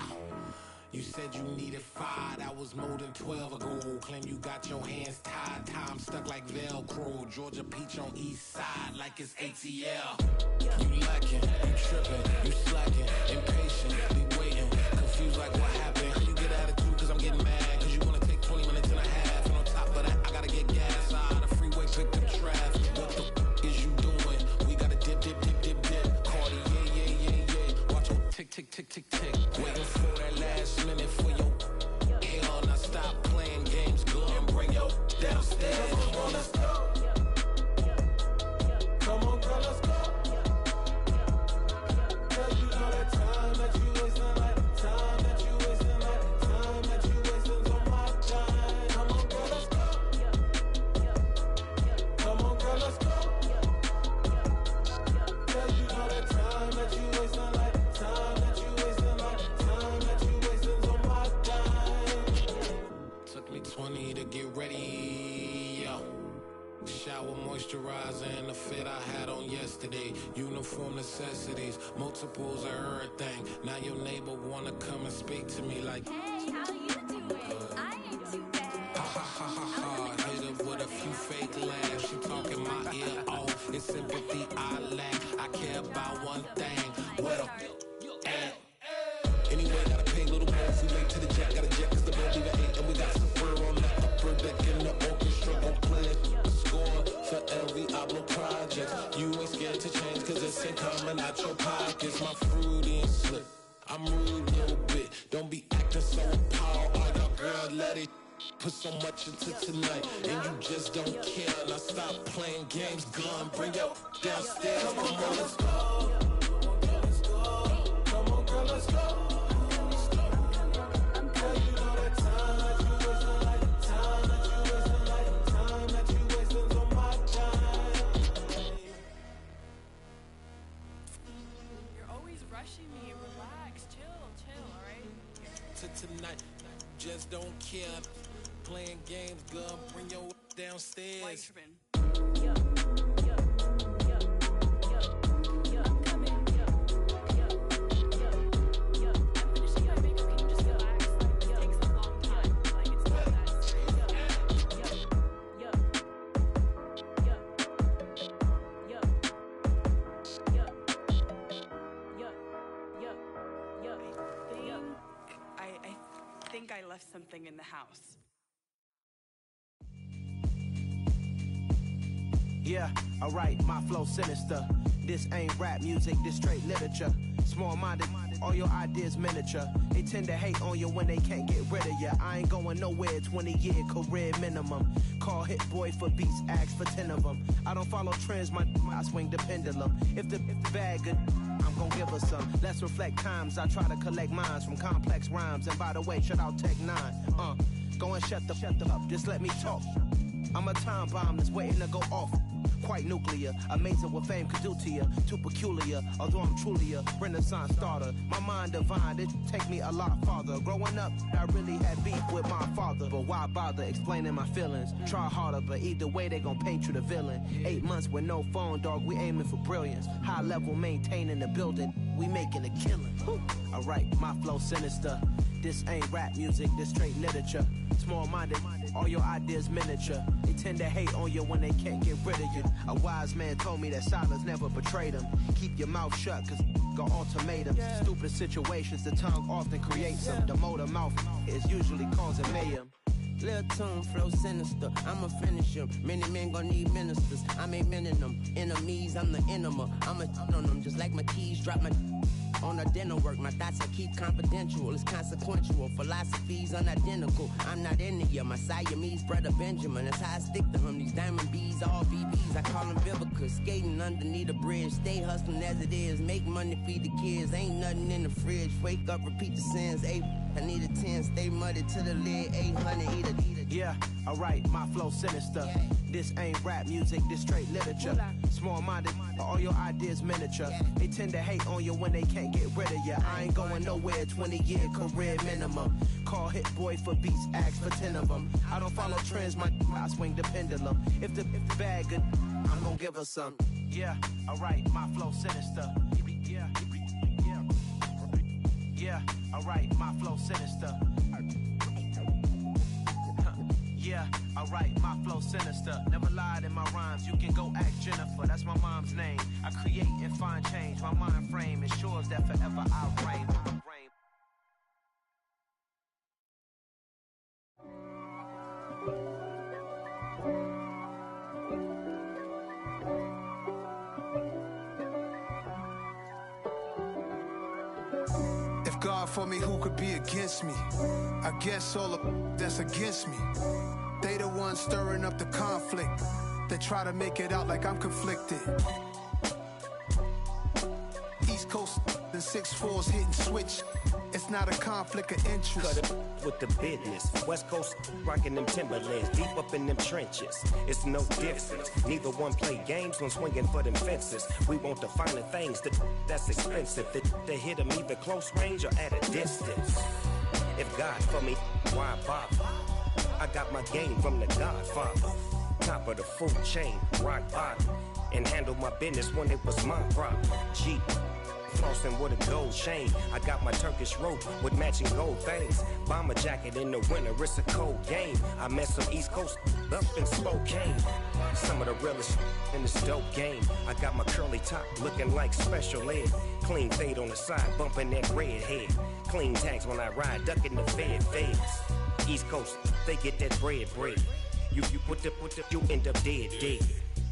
You said you needed 5, that was more than 12 ago. Claim you got your hands tied, time stuck like Velcro. Georgia Peach on east side like it's ATL. You lacking, you tripping, you slacking, impatient, be waiting, confused like what happened. How you get attitude cause I'm getting mad, cause you wanna take 20 minutes and a half. And on top of that, I gotta get gas out of the freeway, pick up traffic. What the f is you doing? We gotta dip, dip, dip, dip, dip. Cardi, yeah. Watch your tick, tick, tick, tick, tick. Waiting for that last minute for your hell. Now stop playing games, go and bring your downstairs. Come on, let's go. Come on, girl, let's go. Cause you know that time that you wasting, like time that you wasting, like time that you wasting on my time. Come on, girl, let's go. Come on, girl, let's go. Cause you know that time that you wasting, like time that you wasting, like time that you wasting on my time. Took me 20 to get ready, yo. Shower, moisturizer, and the fit I had on yesterday. Uniform necessities, multiples of everything. Now your neighbor wanna come and speak to me like, hey, how you doing? I ain't too bad. Ha ha ha ha ha. Hit her with a few fake laughs. She talking my ear off. It's sympathy I lack. I care about one thing. What a at. Anyway, gotta pay a little more. If we late to the jet, got a jet cause the boat leave at 8. And we got Safir on the upper deck in the orchestra. Gon' play a score for every Ablo project. You ain't scared to change cause this ain't coming out your pockets. My fruity and slip, I'm rude a little bit. Don't be acting so appalled. Oh, your girl, let it put so much into tonight. And you just don't care. Now stop playing games, gun, bring your downstairs. Come on, girl, let's go. Come on, girl, let's go. Tonight, just don't care. Playing games, girl, bring your downstairs. I left something in the house. Yeah, alright, my flow sinister. This ain't rap music, this straight literature. Small-minded, all your ideas miniature. They tend to hate on you when they can't get rid of you. I ain't going nowhere, 20-year career minimum. Call Hit Boy for beats, ask for 10 of them. I don't follow trends, I swing the pendulum. If the bag good, I'm gon' give her some. Let's reflect times, I try to collect minds from complex rhymes. And by the way, shout out Tech 9. Go and shut the up, just let me talk. I'm a time bomb that's waiting to go off. Quite nuclear, amazing what fame could do to you. Too peculiar, although I'm truly a renaissance starter. My mind divine, it take me a lot farther. Growing up, I really had beef with my father. But why bother explaining my feelings? Try harder, but either way they gon' paint you the villain. 8 months with no phone, dog, we aiming for brilliance. High level maintaining the building, we making a killing. Alright, my flow sinister. This ain't rap music, this straight literature. Small-minded, all your ideas miniature. They tend to hate on you when they can't get rid of you. A wise man told me that silence never betrayed him. Keep your mouth shut, cause got ultimatums. Stupid situations, the tongue often creates them. The motor mouth is usually causing mayhem. Lil' tune, flow sinister, I'ma finish him. Many men gon' need ministers, I'm aiming them. Enemies, I'm the enema, I'ma on them. Just like my keys, drop my on the dinner work. My thoughts I keep confidential, it's consequential. Philosophies unidentical, I'm not in it. My Siamese brother Benjamin, that's how I stick to him. These diamond bees, all BBs, I call them Vivica. Skating underneath the bridge, stay hustling as it is. Make money, feed the kids, ain't nothing in the fridge. Wake up, repeat the sins, I need a 10, stay muddy to the lid, 800, eat a. Yeah, alright, my flow sinister. This ain't rap music, this straight literature. Small-minded, all your ideas miniature. They tend to hate on you when they can't get rid of you. I ain't going nowhere, 20-year career minimum. Call Hit Boy for beats, ask for 10 of them. I don't follow trends, I swing the pendulum. If the bag good, I'm gonna give her some. Yeah, alright, my flow sinister. Yeah, alright, my flow sinister. Yeah, alright, my flow sinister. Never lied in my rhymes, you can go ask Jennifer, that's my mom's name. I create and find change, my mind frame ensures that forever I'll reign. If God for me, who could be against me? I guess all of that's against me. They the ones stirring up the conflict. They try to make it out like I'm conflicted. East Coast and 6'4's hitting switch. It's not a conflict of interest. Cut it with the business. West Coast rocking them Timberlands, deep up in them trenches. It's no difference. Neither one play games when swinging for them fences. We want the finer things that's expensive. That hit them either close range or at a distance. If God for me, why bother? I got my game from the Godfather. Top of the food chain, rock bottom. And handle my business when it was my problem. G. Flossing with a gold chain. I got my Turkish rope with matching gold things. Bomber jacket in the winter, it's a cold game. I met some East Coast up in Spokane. Some of the realest in this dope game. I got my curly top looking like special ed. Clean fade on the side, bumping that red head. Clean tags when I ride, ducking the feds. East Coast, they get that bread. You you end up dead.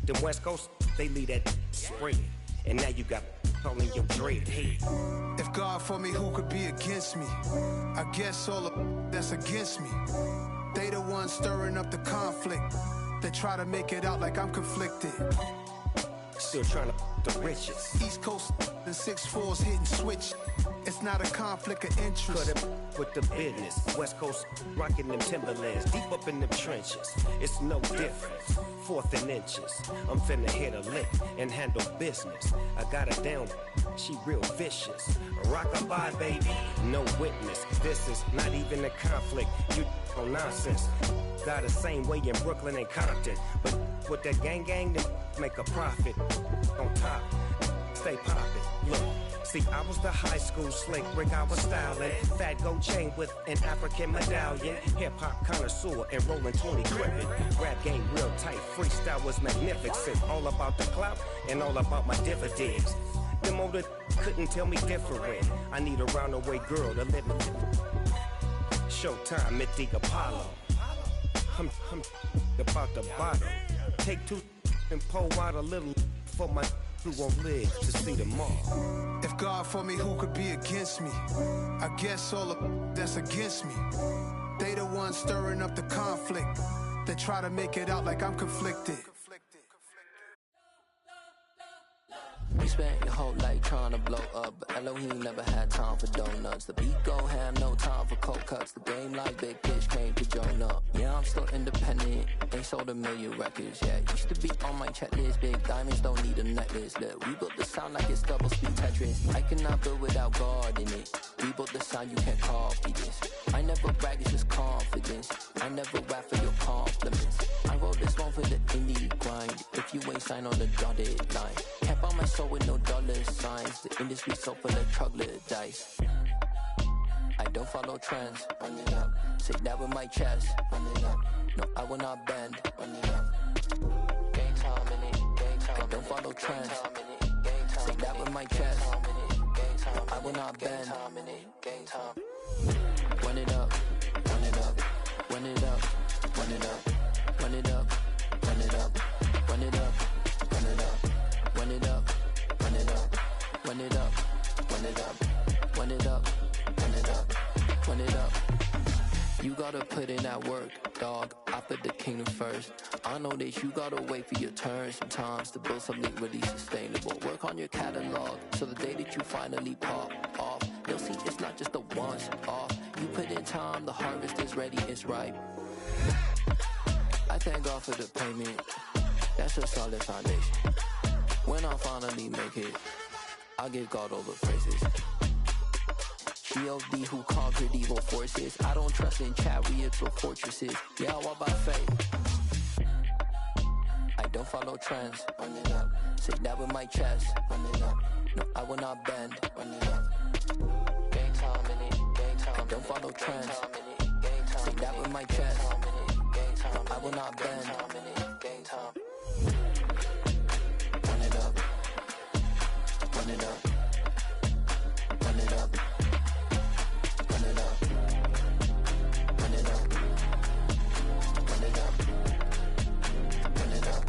Them West Coast, they leave that spread. And now you got calling your dread head. If God for me, who could be against me? I guess all of that's against me. They the ones stirring up the conflict. They try to make it out like I'm conflicted. Still trying to the riches. East Coast and 6'4's hitting switch. It's not a conflict of interest. Cut it with the business. West Coast rocking them Timberlands, deep up in them trenches. It's no difference. 4th and inches. I'm finna hit a lick and handle business. I got her down, she real vicious. Rockabye, baby, no witness. This is not even a conflict. You on nonsense. Got the same way in Brooklyn and Compton. But with that gang, then make a profit. On top, stay poppin'. Look. See, I was the high school slick Rick, I was styling. Fat gold chain with an African medallion. Hip-hop connoisseur and rolling 20 cribbin'. Rap game real tight, freestyle was magnificent. All about the clout and all about my dividends. Them older couldn't tell me different. I need a roundaway girl to live with. Showtime, Mythic Apollo. I'm about the bottom. Take 2 and pull out a little for my who won't live to see tomorrow. If God for me, who could be against me? I guess all of that's against me. They the ones stirring up the conflict. They try to make it out like I'm conflicted. You spent your whole life trying to blow up, but Elohim never had time for donuts. The beat gon' have no time for cold cuts. The game like Big Fish came to join up. Yeah, I'm still independent, ain't sold a million records yet. Used to be on my checklist, big diamonds don't need a necklace. Look, we built the sound like it's double speed Tetris. I cannot build without God in it. We built the sound, you can't copy this. I never brag, it's just confidence. I never rap for your compliments. I wrote this one for the indie grind. If you ain't signed on the dotted line, can't buy my soul with no dollar signs. The industry so full of troglodytes. I don't follow trends. Run it up. Say that with my chest. Run it up. No, I will not bend. Run it up. Gang time in it. Gang time. I don't follow trends. Say that with my chest. No, I will not bend. Gang time. Run it up. Run it up. Run it up. Run it up. Run it up. Run it up. Run it up. Run it up. Run it up. Run it up. Run it up. Run it up. Run it up. Run it up. Run it up. You gotta put in that work, dog. I put the kingdom first. I know that you gotta wait for your turn sometimes to build something really sustainable. Work on your catalog so the day that you finally pop off, you'll see it's not just a once off. You put in time, the harvest is ready, it's ripe. I thank God for the payment, that's a solid foundation. When I finally make it, I give God all the praises. G.O.D. who conquered evil forces. I don't trust in chariots or fortresses. Yeah, I walk by faith. I don't follow trends. Run it up. Say that with my chest. Run it up. No, I will not bend. Run it up. Gang time in it. Gang time. I don't follow trends. Say that with my chest. No, I will not bend. Gang time. Run it up. Run it up. Run it up. Run it up. Run it up. Run it up. Run it up.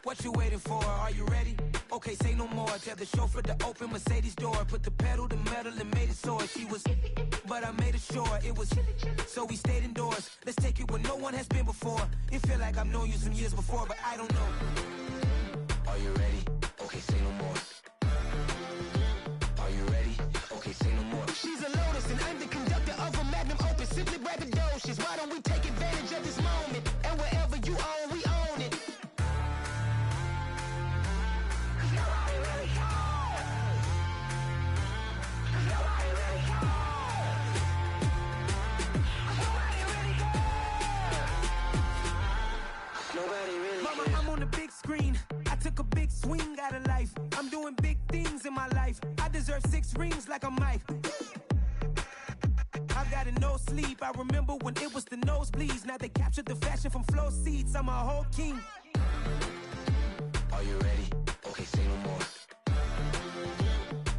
What you waiting for? Are you ready? Okay, say no more. Tell the chauffeur to open Mercedes door. Put the pedal to metal and made it soar. She was, but I made it sure it was. So we stayed indoors. Let's take it where no one has been before. It feel like I've known you some years before, but I don't know. Are you ready? Okay, say no more. Are you ready? Okay, say no more. She's a Lotus and I'm the conductor of a Magnum Opus. Simply braggadocious. Why don't we take advantage of this moment? And wherever you own, we own it. Mama, I'm on the big screen. I took a big swing out of life. I'm doing big things in my life. I deserve 6 rings like a Mike. I've got no sleep. I remember when it was the nosebleeds. Now they captured the fashion from flow seats. I'm a whole king. Are you ready? Okay, say no more.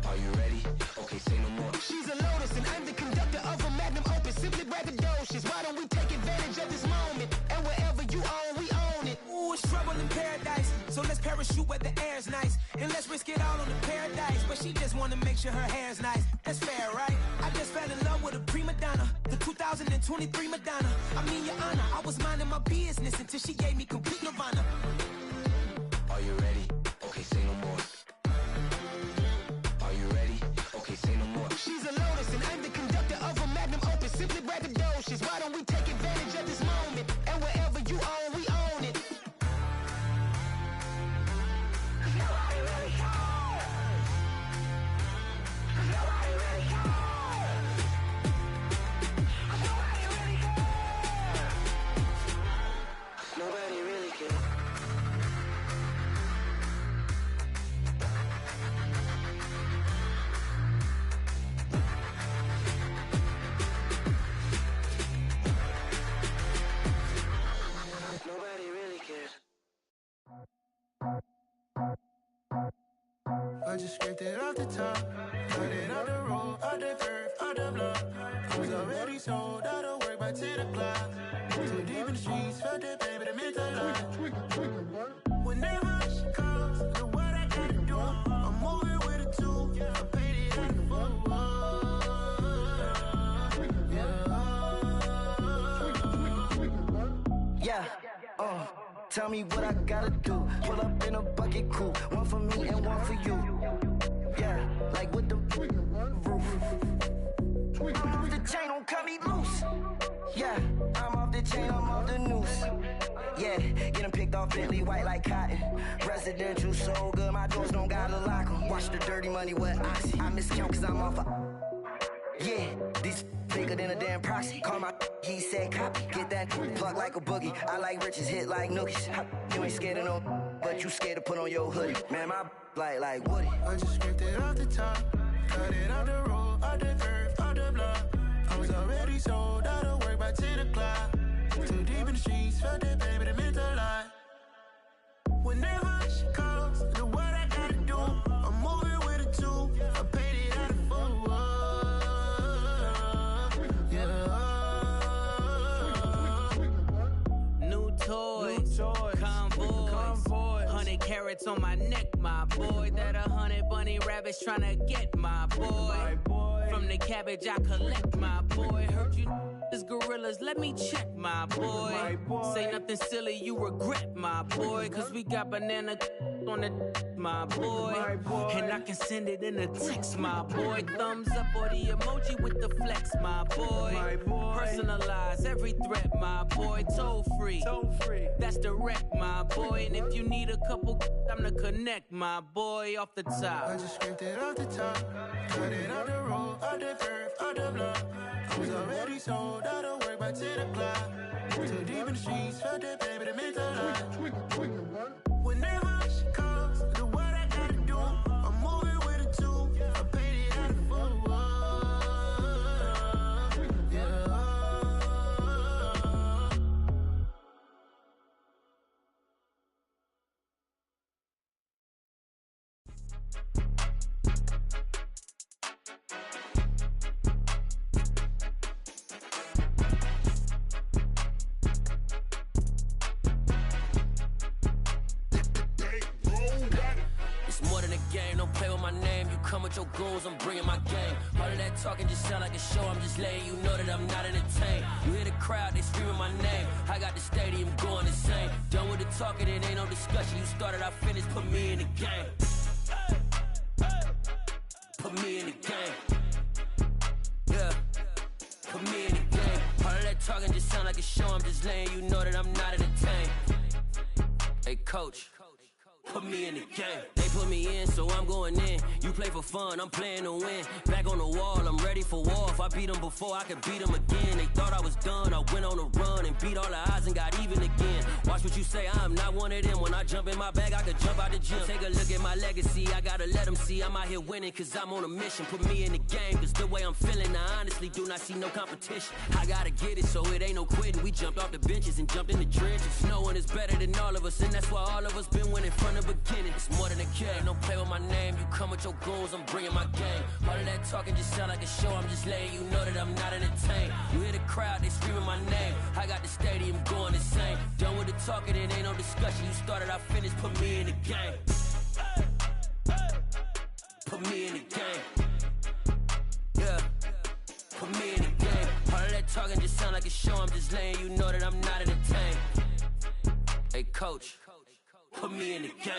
Are you ready? Okay, say no more. She's a Lotus and I'm the conductor of a Magnum Opus. Simply braggadocious. Why don't we take advantage of this moment? And wherever you own, we own it. Ooh, it's trouble in paradise. So let's parachute where the air's nice. And let's risk it all on the paradise. But she just wanna make sure her hair's nice. That's fair, right? I just fell in love with a prima donna. The 2023 Madonna. I mean, your honor, I was minding my business until she gave me complete nirvana. Are you ready? Okay, say no more. Are you ready? I just scraped it off the top. Cut it off the road, off the curve, off the block. I was already sold out of work by 10 o'clock. Too deep in the streets, felt that pain, but it meant a lot. Whenever she calls, know what I gotta do. I'm moving with a two. I paid it out of full. Yeah, tell me what I gotta do. Pull up in a bucket crew, one for me and one for you. Yeah, like with the roof. I'm off the chain, don't cut me loose. Yeah, I'm off the chain, I'm off the noose. Yeah, getting picked off Bentley white like cotton. Residential so good, my doors don't gotta lock 'em. Watch the dirty money with Oxy. I miscount cause I'm off yeah, these bigger than a damn proxy. Call my he said copy. Get that plug like a boogie. I like riches, hit like nookies. You ain't scared of no, but you scared to put on your hoodie. Man, my like Woody. I just scraped it off the top. Cut it off the road, off the curve, off the block. I was already sold out of work by 10 o'clock. Too deep in the streets, felt that pain, but it meant a lot. Whenever she calls, know what I gotta do. I'm moving with a two. I paid it out of full. Toys, convoys, 100 carats on my neck, my boy. That 100 bunny rabbits tryna get my boy. From the cabbage I collect, my boy. Heard you is gorillas, let me check, my boy. Say nothing silly, you regret, my boy. Cause we got banana on the my boy. And I can send it in a text, my boy. Thumbs up or the emoji with the flex, my boy. Personalize every threat, my boy. Toll free. That's direct, my boy. And if you need a couple, I'm the connect, my boy. Off the top. I just scraped it off the top. Cut it off the road, off the curve, off the block. I was already sold out of work by 10 o'clock. Too deep in the streets, felt that pain, but it meant a lot. Whenever she calls, know what I gotta do. I'm moving with a two. I paid it out of full. Come with your goons, I'm bringing my game. All of that talking just sound like a show, I'm just letting you know that I'm not entertained. You hear the crowd, they screaming my name. I got the stadium going insane. Done with the talking, it ain't no discussion. You started, I finished, put me in the game. Put me in the game. Yeah, put me in the game. All of that talking just sound like a show, I'm just letting you know that I'm not entertained. Hey coach, put me in the game. They put me in, so I'm going in. You play for fun, I'm playing to win. Back on the wall, I'm ready for war. If I beat them before, I could beat them again. They thought I was done, I went on a run and beat all the odds and got even again. Watch what you say, I'm not one of them. When I jump in my bag, I could jump out the gym. Take a look at my legacy, I gotta let them see I'm out here winning, cause I'm on a mission. Put me in the game, cause the way I'm feeling, I honestly do not see no competition. I gotta get it, so it ain't no quitting. We jumped off the benches and jumped in the trenches. No one is better than all of us, and that's why all of us been winning from the beginning. It's more than a game, don't play with my name. You come with your goons, I'm bringing my game. All of that talking just sound like a show, I'm just letting you know that I'm not entertained. You hear the crowd, they screaming my name. I got the stadium going insane. Done with the talking, it ain't no discussion. You started, I finished, put me in the game. Put me in the game. Yeah, put me in the game. All of that talking just sound like a show, I'm just letting you know that I'm not entertained. Hey coach, put me in the game.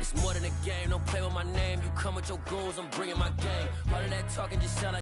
It's more than a game, don't play with my name. You come with your goons, I'm bringing my game. All of that talking just sound like